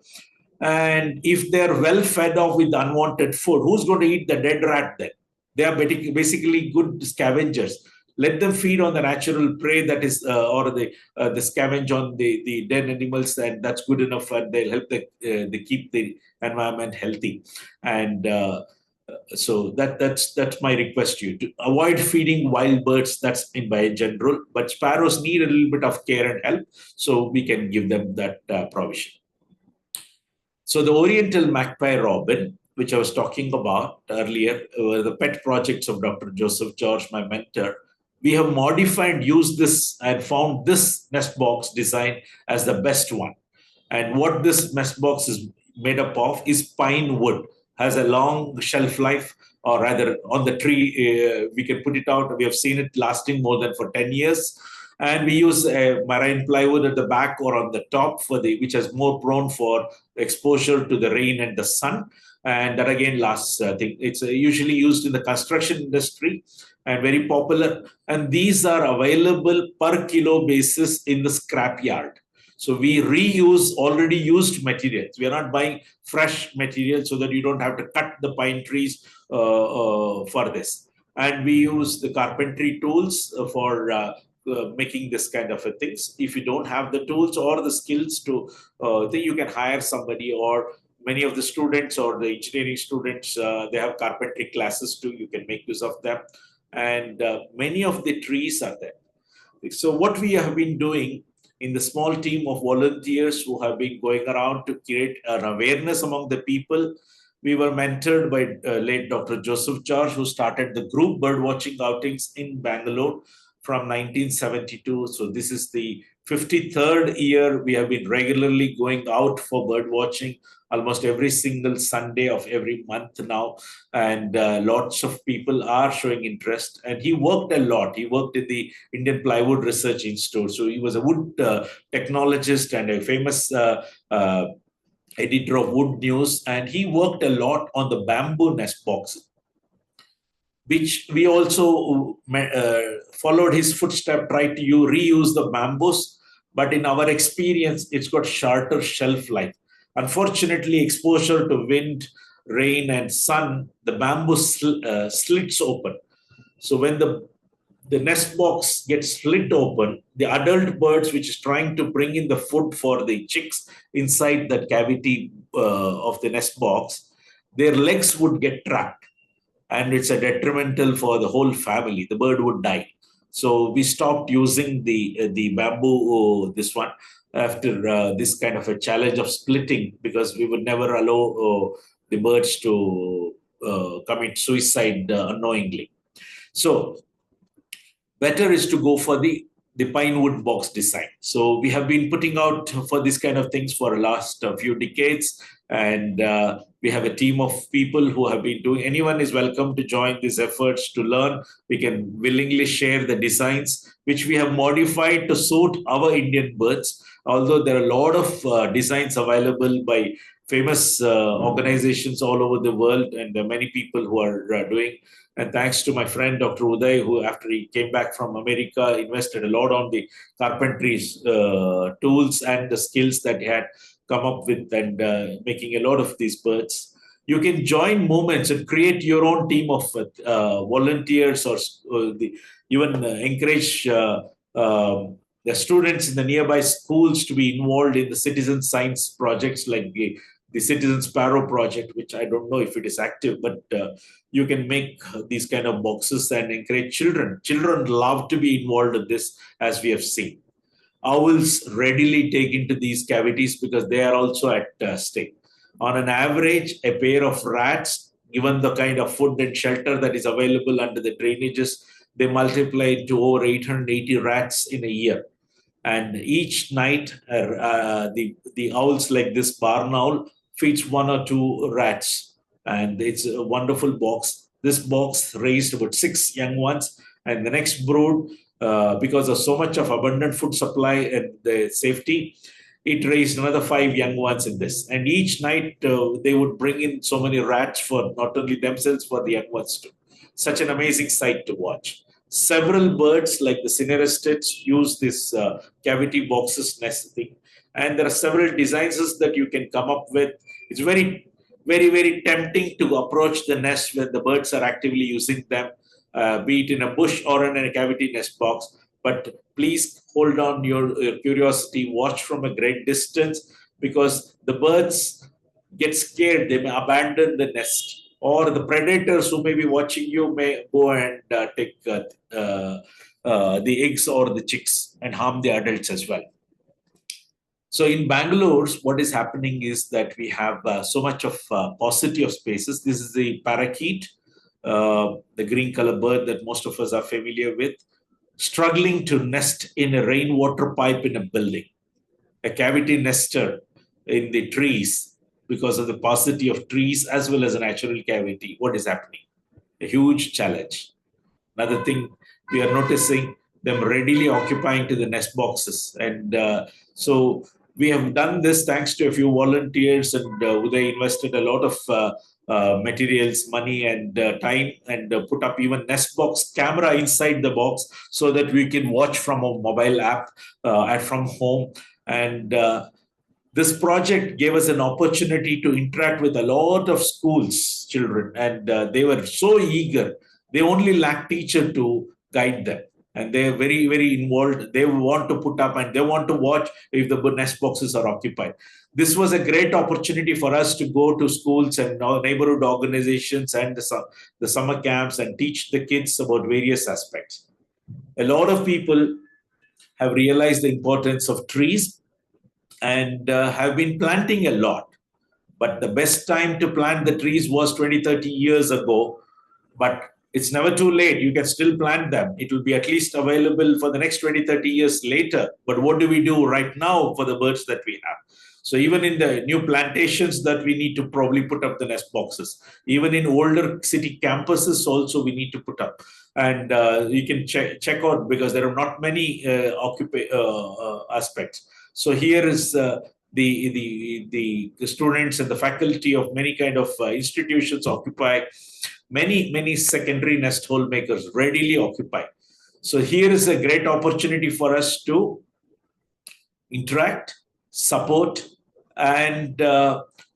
And if they're well fed off with unwanted food, who's going to eat the dead rat then? They are basically good scavengers. Let them feed on the natural prey that is, or the scavenge on the dead animals, and that's good enough, and they'll help they keep the environment healthy. And so that's my request to you to avoid feeding wild birds. That's in by general, but sparrows need a little bit of care and help, so we can give them that provision. So the Oriental magpie robin, which I was talking about earlier, were the pet projects of Dr. Joseph George, my mentor. We have modified, used this, and found this nest box design as the best one. And what this nest box is made up of is pine wood. Has a long shelf life, or rather on the tree, we can put it out. We have seen it lasting more than for 10 years. And we use a marine plywood at the back or on the top which is more prone for exposure to the rain and the sun. And that again lasts, I think it's usually used in the construction industry and very popular. And these are available per kilo basis in the scrap yard. So we reuse already used materials. We are not buying fresh material so that you don't have to cut the pine trees for this. And we use the carpentry tools for making this kind of things. If you don't have the tools or the skills to, then you can hire somebody, or many of the students or the engineering students, they have carpentry classes too. You can make use of them. And many of the trees are there. So what we have been doing in the small team of volunteers who have been going around to create an awareness among the people, we were mentored by late Dr. Joseph George, who started the group birdwatching outings in Bangalore from 1972. So this is the 53rd year we have been regularly going out for bird watching, almost every single Sunday of every month now. And lots of people are showing interest. And he worked a lot. He worked in the Indian Plywood Research Institute. So he was a wood technologist and a famous editor of Wood News. And he worked a lot on the bamboo nest boxes, which we also followed his footstep, tried to reuse the bamboos. But in our experience, it's got shorter shelf life. Unfortunately, exposure to wind, rain, and sun, the bamboo slits open. So when the the nest box gets split open, the adult birds, which is trying to bring in the food for the chicks inside that cavity of the nest box, their legs would get trapped. And it's a detrimental for the whole family. The bird would die. So we stopped using the bamboo, this one, after this kind of a challenge of splitting, because we would never allow the birds to commit suicide unknowingly. So better is to go for the pine wood box design. So we have been putting out for this kind of things for the last few decades. And we have a team of people who have been doing. Anyone is welcome to join these efforts to learn. We can willingly share the designs, which we have modified to suit our Indian birds. Although there are a lot of designs available by famous organizations all over the world, and there are many people who are doing. And thanks to my friend, Dr. Uday, who after he came back from America, invested a lot on the carpentry tools and the skills that he had come up with, and making a lot of these birds. You can join movements and create your own team of volunteers, or even encourage the students in the nearby schools to be involved in the citizen science projects like the Citizen Sparrow project, which I don't know if it is active, but you can make these kind of boxes and encourage children. Children love to be involved in this, as we have seen. Owls readily take into these cavities because they are also at stake. On an average, a pair of rats, given the kind of food and shelter that is available under the drainages, they multiply to over 880 rats in a year. And each night, the owls like this barn owl feeds 1 or 2 rats. And it's a wonderful box. This box raised about 6 young ones. And the next brood, because of so much of abundant food supply and the safety, it raised another 5 young ones in this. And each night, they would bring in so many rats for not only themselves, for the young ones too. Such an amazing sight to watch. Several birds like the cinerestids use this cavity boxes nesting. And there are several designs that you can come up with. It's very, very, very tempting to approach the nest when the birds are actively using them, be it in a bush or in a cavity nest box. But please hold on your curiosity, watch from a great distance, because the birds get scared. They may abandon the nest, or the predators who may be watching you may go and take the eggs or the chicks and harm the adults as well. So in Bangalore, what is happening is that we have so much of paucity of spaces. This is the parakeet, the green color bird that most of us are familiar with, struggling to nest in a rainwater pipe in a building, a cavity nester in the trees because of the paucity of trees as well as a natural cavity. What is happening? A huge challenge. Another thing, we are noticing them readily occupying to the nest boxes. And so we have done this thanks to a few volunteers, and Uday invested a lot of materials, money, and time, and put up even nest box camera inside the box so that we can watch from a mobile app from home. And this project gave us an opportunity to interact with a lot of schools, children, and they were so eager. They only lack teacher to guide them. And they're very, very involved. They want to put up and they want to watch if the nest boxes are occupied. This was a great opportunity for us to go to schools and neighborhood organizations and the summer camps and teach the kids about various aspects. A lot of people have realized the importance of trees and have been planting a lot. But the best time to plant the trees was 20, 30 years ago. But it's never too late. You can still plant them. It will be at least available for the next 20, 30 years later. But what do we do right now for the birds that we have? So even in the new plantations that we need to probably put up the nest boxes. Even in older city campuses also we need to put up. And you can check out, because there are not many aspects. So here is the students and the faculty of many kind of institutions occupy. Many secondary nest hole makers readily occupy. So here is a great opportunity for us to interact, support, and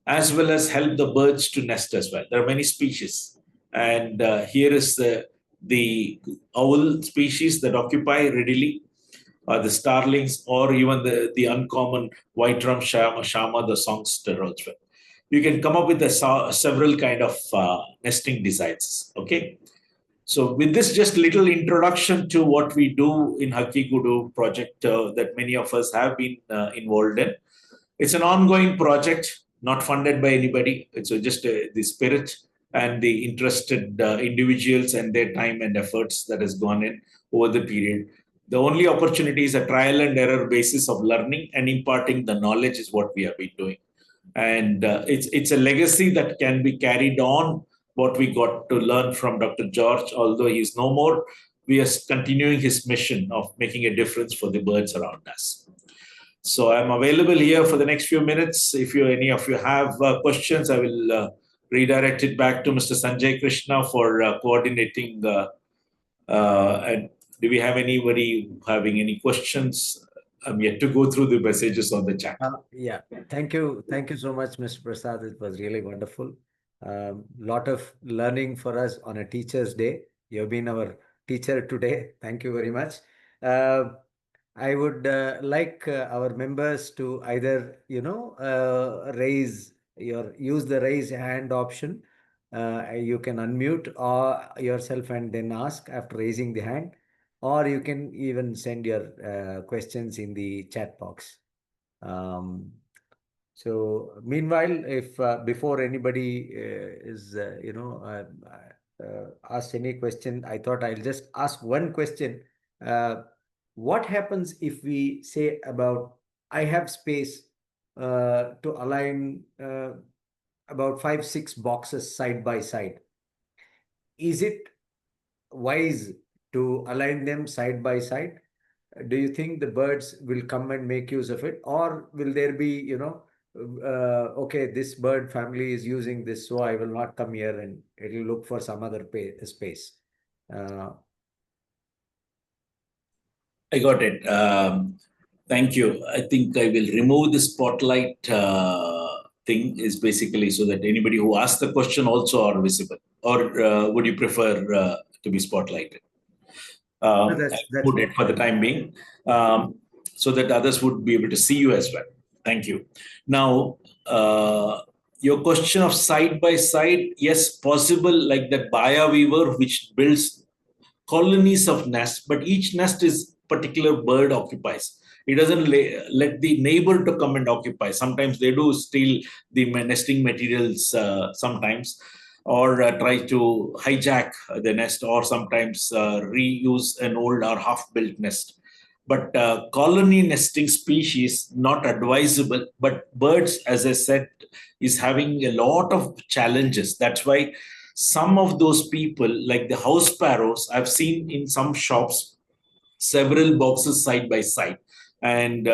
as well as help the birds to nest as well. There are many species. And here is the the owl species that occupy readily, the starlings, or even the uncommon white-drum shama, the songster as well. You can come up with several kind of nesting designs. Okay. So with this just little introduction to what we do in Hakki Goodu project that many of us have been involved in. It's an ongoing project, not funded by anybody. It's just the spirit and the interested individuals and their time and efforts that has gone in over the period. The only opportunity is a trial and error basis of learning and imparting the knowledge is what we have been doing. And it's a legacy that can be carried on. What we got to learn from Dr. George, although he's no more, we are continuing his mission of making a difference for the birds around us. So I'm available here for the next few minutes. If any of you have questions, I will redirect it back to Mr. Sanjay Krishna for coordinating. And do we have anybody having any questions? I'm yet to go through the messages on the chat. Yeah, thank you so much, Mr. Prasad. It was really wonderful. Lot of learning for us on a Teacher's Day. You've been our teacher today. Thank you very much. I would like our members to either, use the raise hand option. You can unmute yourself and then ask after raising the hand, or you can even send your questions in the chat box. So meanwhile, if before anybody is, asked any question, I thought I'll just ask one question. What happens if we say about, I have space to align about 5-6 boxes side by side? Is it wise to align them side by side? Do you think the birds will come and make use of it, or will there be, okay, this bird family is using this, so I will not come here and it will look for some other space? I got it. Thank you. I think I will remove the spotlight thing is basically so that anybody who asks the question also are visible. Or would you prefer to be spotlighted? That's put it for the time being, so that others would be able to see you as well. Thank you. Now, your question of side by side, yes, possible, like that Baya weaver, which builds colonies of nests, but each nest is particular bird occupies. It doesn't let the neighbor to come and occupy. Sometimes they do steal the nesting materials sometimes, or try to hijack the nest, or sometimes reuse an old or half-built nest. But colony nesting species, not advisable. But birds, as I said, is having a lot of challenges. That's why some of those people, like the house sparrows, I've seen in some shops, several boxes side by side. And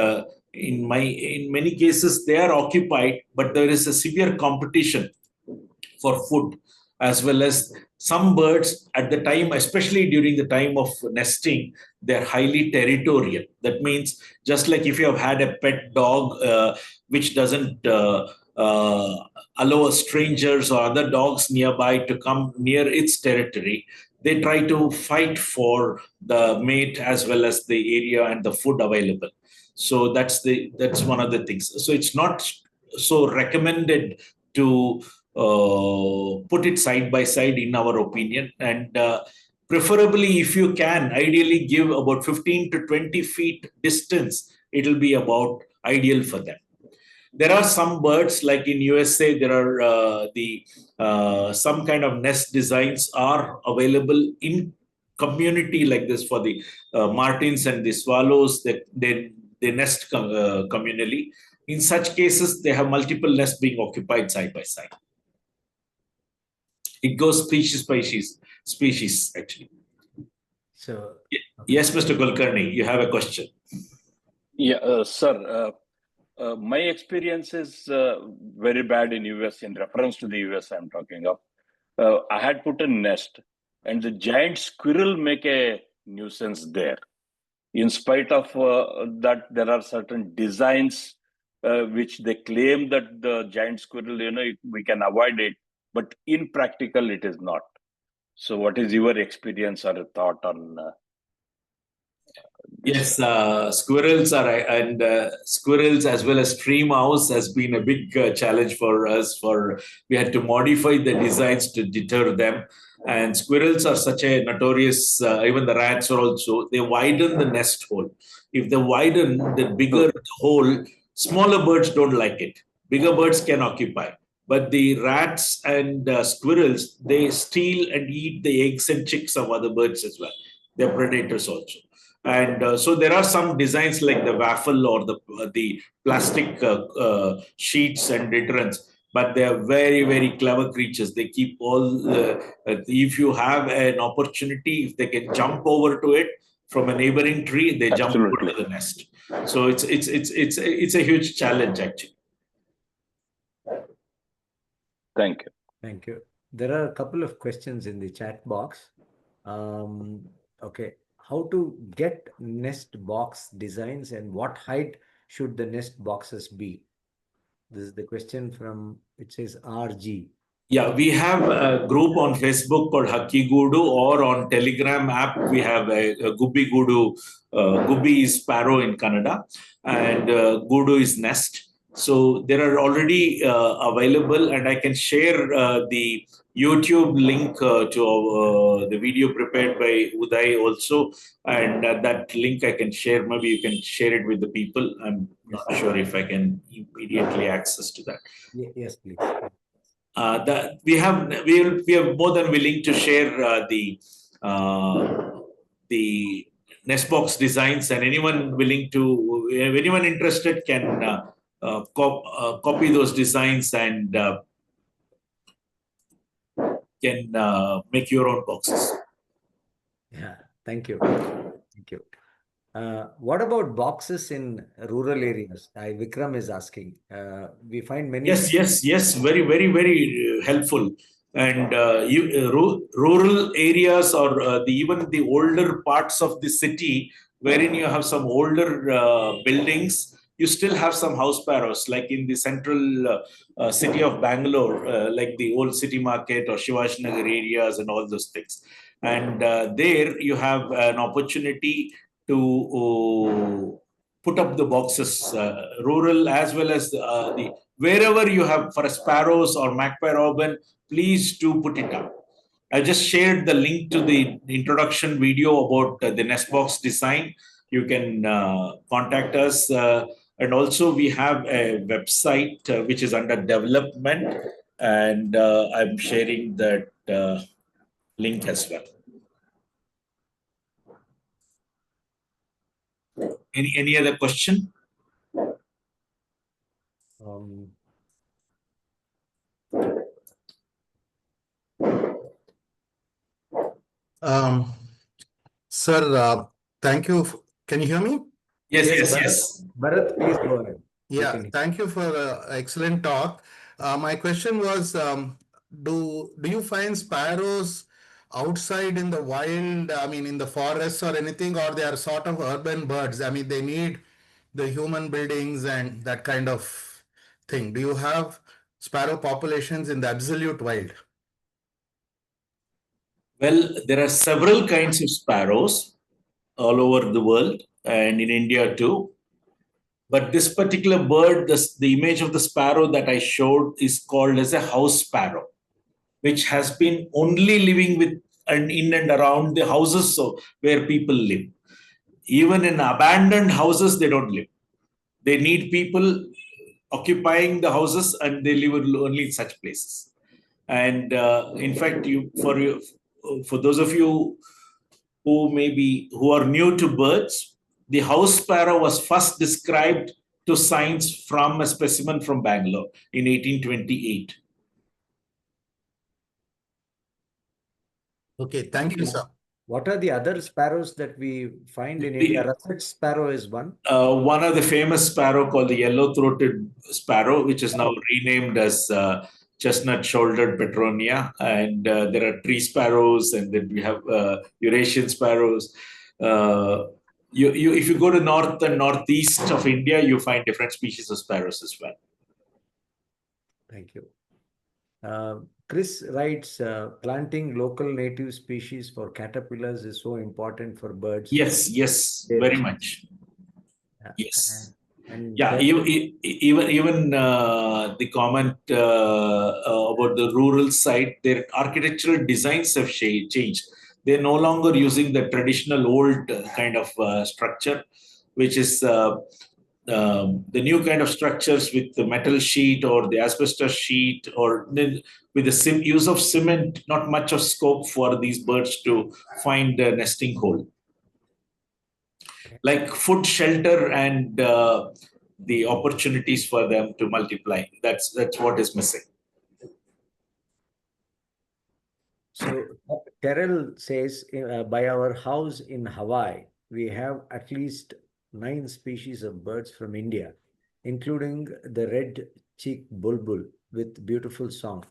in many cases, they are occupied, but there is a severe competition for food, as well as some birds at the time, especially during the time of nesting, they're highly territorial. That means just like if you have had a pet dog, which doesn't allow strangers or other dogs nearby to come near its territory, they try to fight for the mate as well as the area and the food available. So that's one of the things. So it's not so recommended to put it side by side, in our opinion. And preferably, if you can, ideally give about 15 to 20 feet distance. It'll be about ideal for them. There are some birds, like in USA, there are some kind of nest designs are available in community like this for the martins and the swallows. They nest communally. In such cases, they have multiple nests being occupied side by side. It goes species actually. So yes, Mr. Kulkarni, you have a question. Yeah, sir. My experience is very bad in US. In reference to the US, I'm talking of. I had put a nest, and the giant squirrel make a nuisance there. In spite of that, there are certain designs which they claim that the giant squirrel, we can avoid it, but in practical, it is not. So what is your experience or thought on Yes, squirrels squirrels as well as tree mouse has been a big challenge for us. We had to modify the designs to deter them. And squirrels are such a notorious. Even the rats are also. They widen the nest hole. If they widen the bigger the hole, smaller birds don't like it. Bigger birds can occupy. But the rats and squirrels, they steal and eat the eggs and chicks of other birds as well. They're predators also. And so there are some designs like the waffle or the plastic sheets and deterrents, but they are very, very clever creatures. They keep if you have an opportunity, if they can jump over to it from a neighboring tree, they jump over to the nest. So it's a huge challenge actually. Thank you. Thank you. There are a couple of questions in the chat box. Okay. How to get nest box designs and what height should the nest boxes be? This is the question from, it says RG. Yeah, we have a group on Facebook called Hakki Goodu, or on Telegram app, we have a Gubbi Goodu. Gubbi is sparrow in Kannada, and Goodu is nest. So there are already available, and I can share the YouTube link to the video prepared by Uday also. And that link I can share. Maybe you can share it with the people. I'm not sure if I can immediately access to that. Yes, please. We are more than willing to share the nest box designs, and anyone interested can copy those designs and can make your own boxes. Yeah, thank you. Thank you. What about boxes in rural areas? Vikram is asking. We find many. Yes. Very, very, very helpful. And rural areas, or even the older parts of the city, wherein you have some older buildings, you still have some house sparrows, like in the central city of Bangalore, like the old city market or Shivashnagar areas and all those things. And there you have an opportunity to put up the boxes, rural as well as the wherever you have for sparrows or magpie robin, please do put it up. I just shared the link to the introduction video about the nest box design. You can contact us. And also we have a website which is under development, and I'm sharing that link as well. Any other question? Sir, thank you. Can you hear me? Yes. Bharat, please go ahead. Yeah, thank you for excellent talk. My question was, do you find sparrows outside in the wild, I mean, in the forests or anything, or they are sort of urban birds? I mean, they need the human buildings and that kind of thing. Do you have sparrow populations in the absolute wild? Well, there are several kinds of sparrows all over the world and in India too. But this particular bird, the image of the sparrow that I showed is called as a house sparrow, which has been only living in and around the houses where people live. Even in abandoned houses, they don't live. They need people occupying the houses, and they live only in such places. And in fact, for those of you who are new to birds, the house sparrow was first described to science from a specimen from Bangalore in 1828. Okay, thank you, sir. What are the other sparrows that we find in India? Russet sparrow is one. One of the famous sparrow called the yellow-throated sparrow, which is now renamed as chestnut-shouldered petronia. And there are tree sparrows, and then we have Eurasian sparrows. If you go to north and northeast of India, you find different species of sparrows as well. Thank you. Chris writes, planting local native species for caterpillars is so important for birds. Yes, very much. Yes. And Yeah, even the comment about the rural side, their architectural designs have changed. They're no longer using the traditional old kind of structure, which is the new kind of structures with the metal sheet or the asbestos sheet, or with the use of cement. Not much of scope for these birds to find a nesting hole. Like food, shelter, and the opportunities for them to multiply. That's what is missing. So Terrell says, by our house in Hawaii, we have at least 9 species of birds from India, including the red-cheeked bulbul with beautiful song.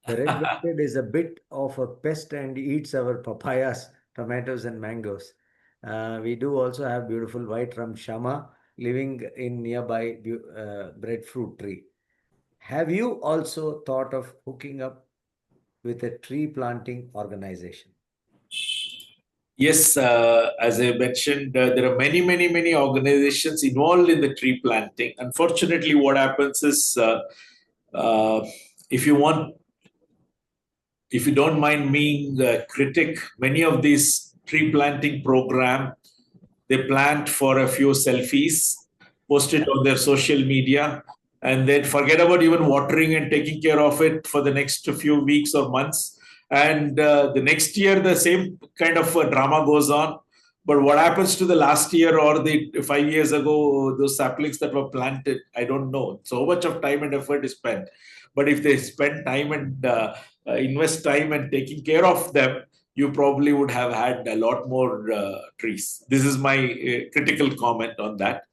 The red-breasted is a bit of a pest and eats our papayas, tomatoes, and mangoes. We do also have beautiful white rum shama living in nearby breadfruit tree. Have you also thought of hooking up with a tree planting organization? Yes, as I mentioned, there are many organizations involved in the tree planting. Unfortunately, what happens is, uh, if you don't mind being a critic, many of these tree planting program, they plant for a few selfies, post it on their social media, and then forget about even watering and taking care of it for the next few weeks or months. And the next year, the same kind of drama goes on. But what happens to the last year or the 5 years ago, those saplings that were planted, I don't know. So much of time and effort is spent. But if they spend time and invest time and taking care of them, you probably would have had a lot more trees. This is my critical comment on that.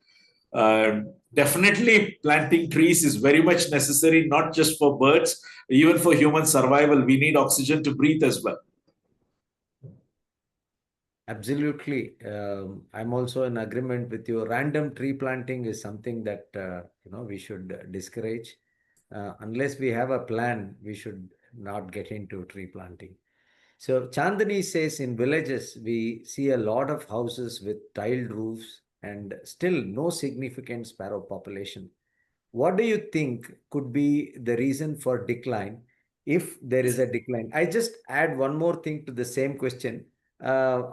Definitely, planting trees is very much necessary, not just for birds, even for human survival. We need oxygen to breathe as well. Absolutely. I'm also in agreement with you. Random tree planting is something that we should discourage. Unless we have a plan, we should not get into tree planting. So Chandani says in villages, we see a lot of houses with tiled roofs and still no significant sparrow population. What do you think could be the reason for decline if there is a decline? I just add one more thing to the same question. Uh,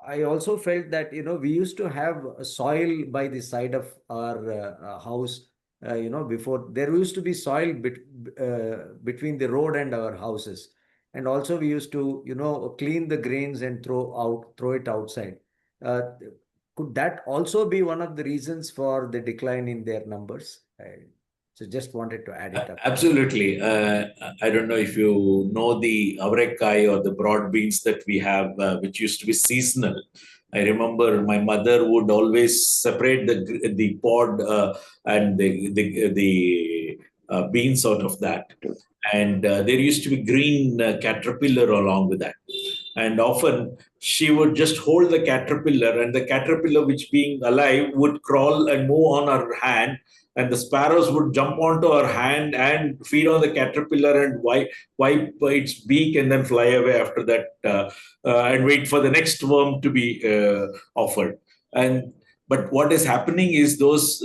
I also felt that, we used to have a soil by the side of our house. Before there used to be soil between the road and our houses. And also we used to, clean the grains and throw it outside. Uh, could that also be one of the reasons for the decline in their numbers? So just wanted to add it up. Absolutely. I don't know if you know the avrekai or the broad beans that we have, which used to be seasonal. I remember my mother would always separate the pod and the beans out of that. And there used to be green caterpillar along with that. And often she would just hold the caterpillar, and the caterpillar, which being alive, would crawl and move on her hand, and the sparrows would jump onto her hand and feed on the caterpillar and wipe its beak and then fly away after that, and wait for the next worm to be offered. But what is happening is those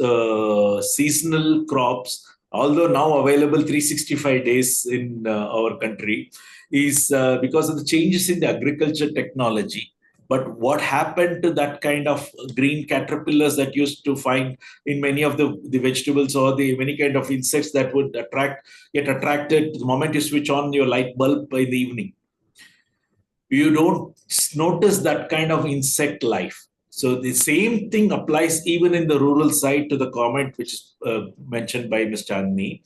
seasonal crops, although now available 365 days in our country, is because of the changes in the agriculture technology. But what happened to that kind of green caterpillars that used to find in many of the vegetables or the many kind of insects that would get attracted the moment you switch on your light bulb in the evening? You don't notice that kind of insect life. So the same thing applies even in the rural side to the comment which is mentioned by Ms. Chandni.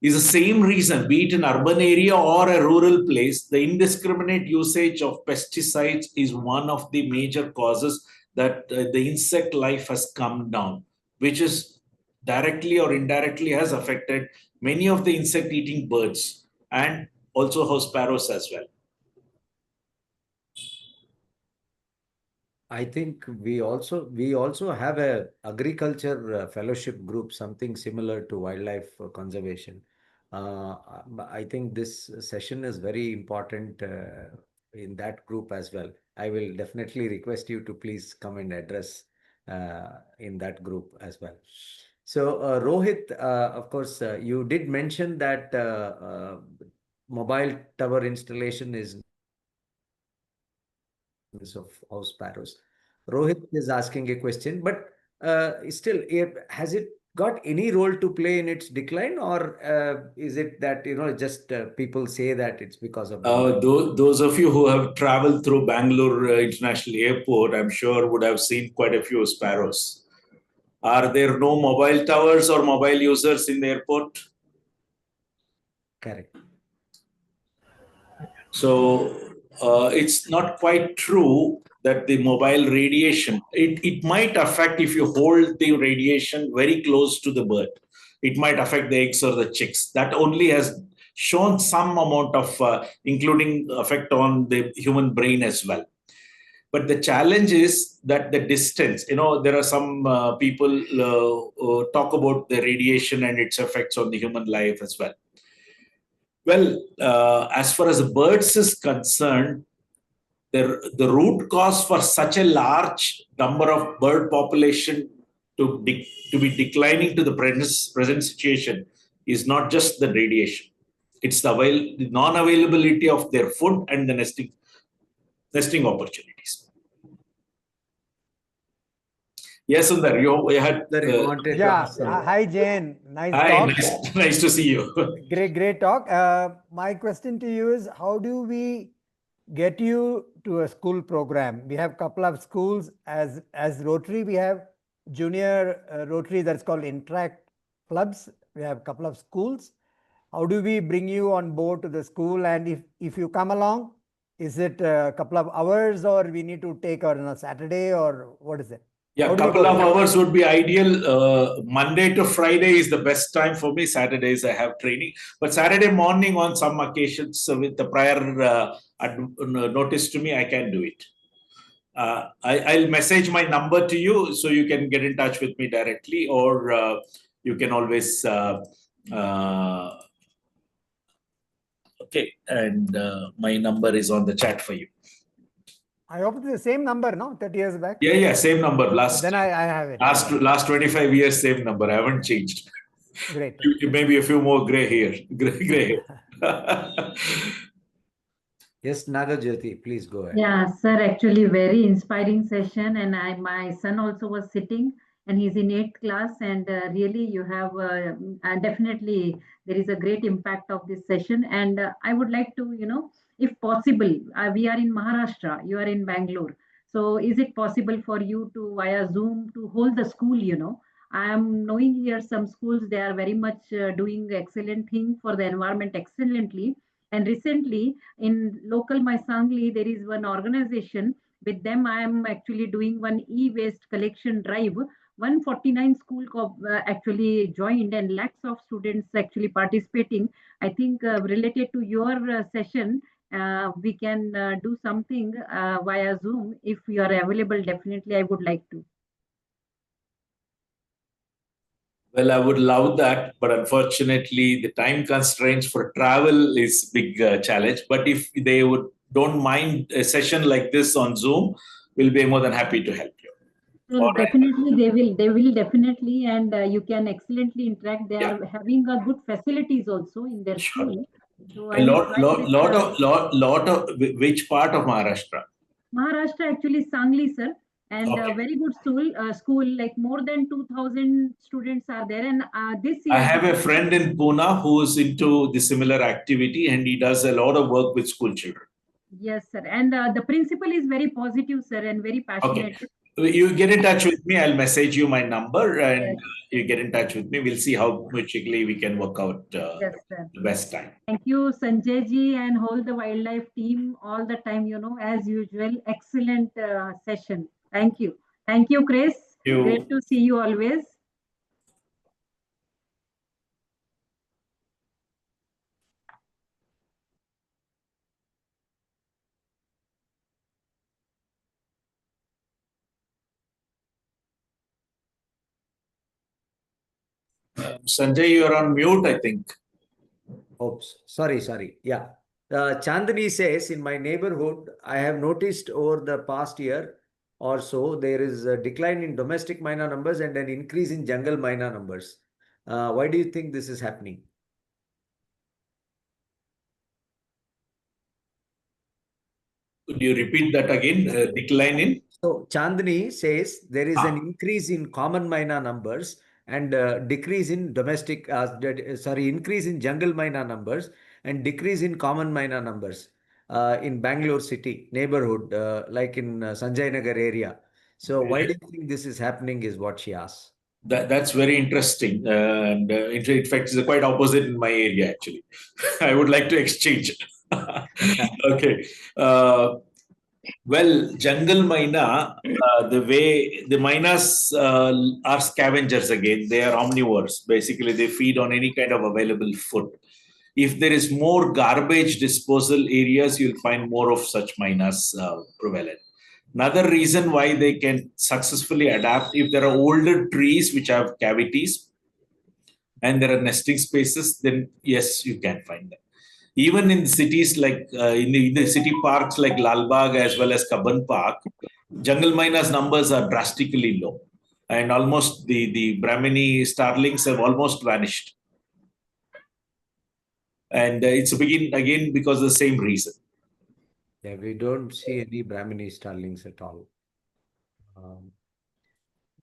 Is the same reason, be it an urban area or a rural place, the indiscriminate usage of pesticides is one of the major causes that the insect life has come down, which is directly or indirectly has affected many of the insect eating birds and also house sparrows as well. I think we also have a agriculture fellowship group, something similar to wildlife conservation. I think this session is very important in that group as well. I will definitely request you to please come and address in that group as well. So, Rohit, of course, you did mention that mobile tower installation is of house sparrows. Rohit is asking a question, but still, has it got any role to play in its decline, or is it that just people say that it's because of mobile? Those of you who have traveled through Bangalore International Airport, I'm sure would have seen quite a few sparrows. Are there no mobile towers or mobile users in the airport? Correct. So it's not quite true that the mobile radiation, it might affect if you hold the radiation very close to the bird. It might affect the eggs or the chicks. That only has shown some amount of, including effect on the human brain as well. But the challenge is that the distance, there are some people talk about the radiation and its effects on the human life as well. Well, as far as birds is concerned, the root cause for such a large number of bird population to be declining to the present situation is not just the radiation. It's the non-availability of their food and the nesting opportunities. Yes, Sundar, you had... Hi, Jane. Nice hi, talk. nice to see you. Great talk. My question to you is, how do we get you to a school program? We have a couple of schools. As Rotary, we have junior Rotary that's called Interact Clubs. We have a couple of schools. How do we bring you on board to the school? And if you come along, is it a couple of hours, or we need to take on a Saturday, or what is it? Yeah, a couple of hours would be ideal. Monday to Friday is the best time for me. Saturdays I have training. But Saturday morning on some occasions with the prior notice to me, I can do it. I'll message my number to you so you can get in touch with me directly, or you can always... okay, and my number is on the chat for you. I hope it's the same number, no? 30 years back? Yeah, same number. Then I have it. Last 25 years, same number. I haven't changed. Great. Maybe a few more gray hair. Yes, Nagajyoti, please go ahead. Yeah, sir, actually very inspiring session. And my son also was sitting, and he's in 8th class. And really you have, definitely there is a great impact of this session. And I would like to, if possible, we are in Maharashtra, you are in Bangalore. So is it possible for you to, via Zoom, to hold the school? I am knowing here some schools, they are very much doing excellent thing for the environment excellently. And recently in local my Sangli, there is one organization. With them, I am actually doing one e-waste collection drive. 149 school actually joined, and lakhs of students actually participating. I think related to your session, we can do something via Zoom. If you are available, definitely I would like to. Well, I would love that, but unfortunately, the time constraints for travel is big challenge. But if they don't mind a session like this on Zoom, we'll be more than happy to help you. Well, definitely they will definitely, and you can excellently interact. They are having a good facilities also in their school. So lot of which part of Maharashtra? Maharashtra, actually Sangli, sir, and very good school. Like more than 2,000 students are there, and this year I have a friend in Pune who is into the similar activity, and he does a lot of work with school children. Yes, sir, and the principal is very positive, sir, and very passionate. Okay. You get in touch with me. I'll message you my number, and you get in touch with me. We'll see how mutually we can work out the best time. Thank you, Sanjay ji, and whole the wildlife team all the time. As usual, excellent session. Thank you, Chris. Thank you. Great to see you always. Sanjay, you're on mute, I think. Oops, sorry. Yeah. Chandni says, in my neighborhood, I have noticed over the past year or so, there is a decline in domestic myna numbers and an increase in jungle myna numbers. Why do you think this is happening? Could you repeat that again? Decline in? So Chandni says there is an Ah. increase in common myna numbers and decrease in domestic, increase in jungle myna numbers and decrease in common myna numbers in Bangalore city neighborhood, like in Sanjay Nagar area. So why do you think this is happening is what she asks. That's very interesting. And in fact, it's quite opposite in my area, actually. I would like to exchange. Okay. Well, jungle myna, the way the mynas are scavengers again, they are omnivores. Basically, they feed on any kind of available food. If there is more garbage disposal areas, you'll find more of such mynas prevalent. Another reason why they can successfully adapt, if there are older trees which have cavities and there are nesting spaces, then yes, you can find them. Even in cities like in the city parks like Lalbagh as well as Kabban Park, jungle mynas numbers are drastically low, and almost the Brahmini starlings have almost vanished. And it's again because of the same reason. Yeah, we don't see any Brahmini starlings at all.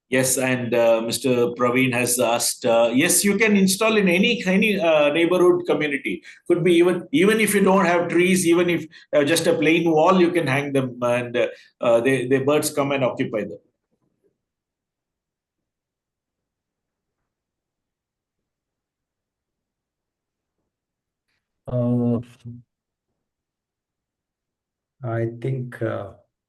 Yes, and Mr. Praveen has asked. Yes, you can install in any neighborhood community. Could be even if you don't have trees, even if just a plain wall, you can hang them, and the birds come and occupy them. I think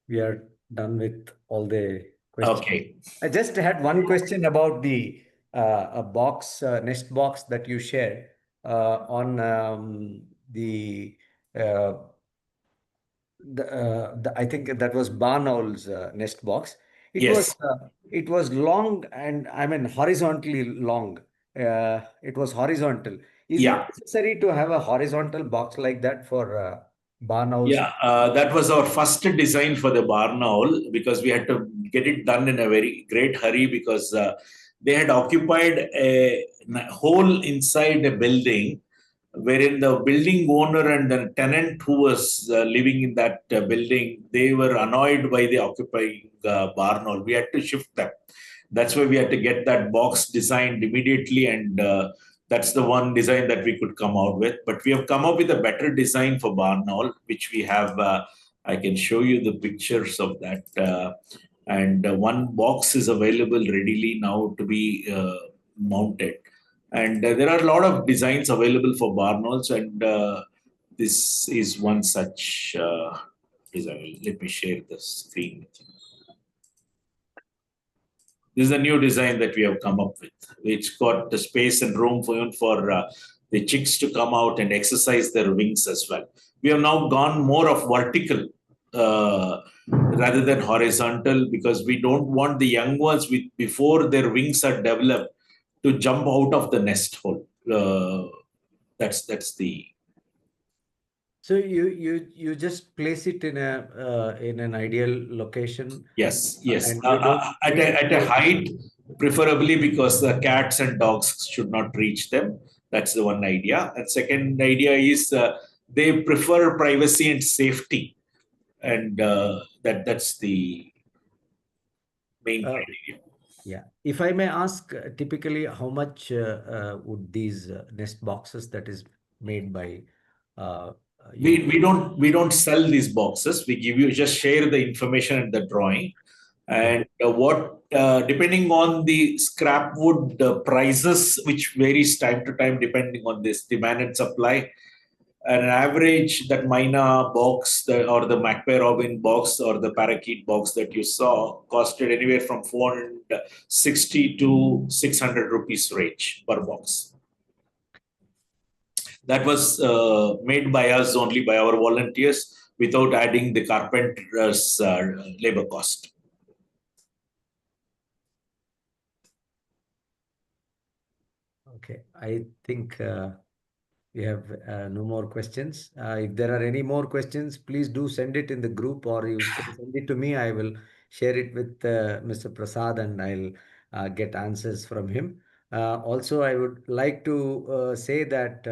we are done with all the questions. Okay. I just had one question about the a box, nest box that you shared on uh, I think that was barn owl's nest box. Yes. It was long and I mean horizontally long. It was horizontal. Is it Yeah. necessary to have a horizontal box like that for barn owls? Yeah, that was our first design for the barn owl because we had to get it done in a very great hurry because they had occupied a hole inside a building wherein the building owner and the tenant who was living in that building, they were annoyed by the occupying barn owl. We had to shift them. That's why we had to get that box designed immediately, and that's the one design that we could come out with. But we have come up with a better design for barn owl, which we have. I can show you the pictures of that. And one box is available readily now to be mounted. And there are a lot of designs available for barn owls, and this is one such design. Let me share the screen with you. This is a new design that we have come up with. It's got the space and room for the chicks to come out and exercise their wings as well. We have now gone more of vertical rather than horizontal because we don't want the young ones before their wings are developed to jump out of the nest hole. That's the. So you just place it in an ideal location. Yes. And you don't At a height, preferably because the cats and dogs should not reach them. That's the one idea. And second idea is they prefer privacy and safety, and that's the main criteria. Yeah. If I may ask, typically, how much would these nest boxes that is made by we don't sell these boxes. We give you just share the information and the drawing, and what depending on the scrap wood prices, which varies time to time depending on this demand and supply. An average that Myna box or the Magpie Robin box or the Parakeet box that you saw costed anywhere from 460 to 600 rupees range per box. That was made by us only by our volunteers without adding the carpenter's labor cost. Okay, I think we have no more questions. If there are any more questions, please do send it in the group, or you can send it to me. I will share it with Mr. Prasad, and I'll get answers from him. Also, I would like to say that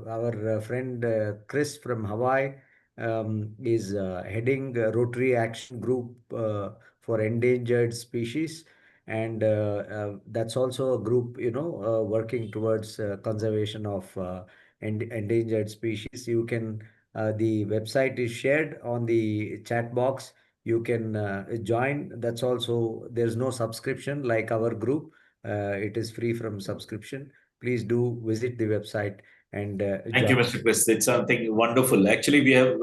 our friend Chris from Hawaii is heading a Rotary Action Group for endangered species, and that's also a group working towards conservation of endangered species. You can the website is shared on the chat box. You can join. That's also, there's no subscription like our group. It is free from subscription. Please do visit the website and Thank join. you, Mr. Chris. It's something wonderful. Actually, we have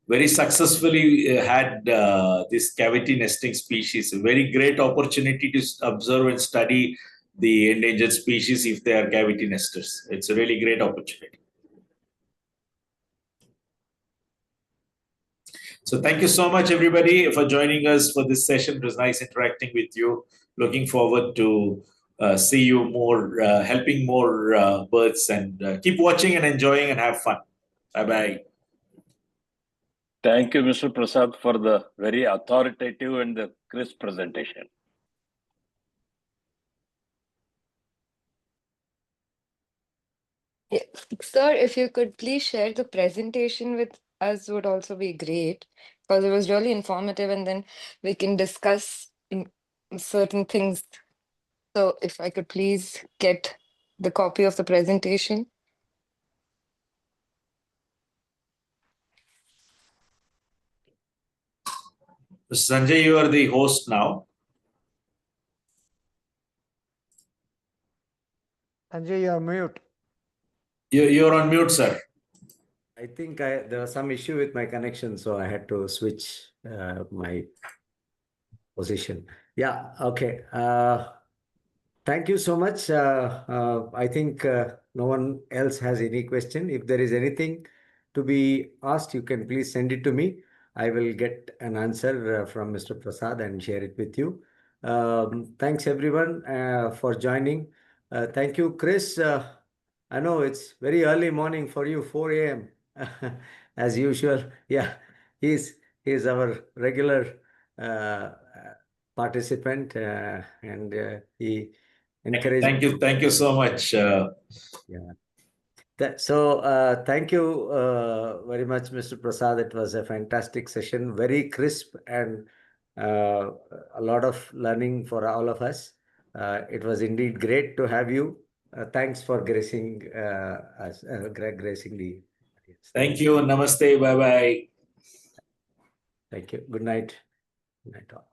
very successfully had this cavity nesting species. A very great opportunity to observe and study the endangered species if they are cavity nesters. It's a really great opportunity. So thank you so much, everybody, for joining us for this session. It was nice interacting with you. Looking forward to see you more, helping more birds, and keep watching and enjoying and have fun. Bye-bye. Thank you, Mr. Prasad, for the very authoritative and the crisp presentation. Yeah. Sir, if you could please share the presentation with us would also be great, because it was really informative, and then we can discuss certain things. So if I could please get the copy of the presentation. Sanjay, you are the host now. Sanjay, you're mute. You're on mute, sir. I think there was some issue with my connection, so I had to switch my position. Yeah, okay. Thank you so much. I think no one else has any question. If there is anything to be asked, you can please send it to me. I will get an answer from Mr. Prasad and share it with you. Thanks everyone for joining. Thank you, Chris. I know it's very early morning for you, 4 a.m. as usual. Yeah, he's our regular participant, and he encouraged. Thank you so much. Yeah. Thank you very much, Mr. Prasad. It was a fantastic session, very crisp, and a lot of learning for all of us. It was indeed great to have you. Thanks for gracing us, gracing the audience. Thank you. Namaste. Bye-bye. Thank you. Good night. Good night all.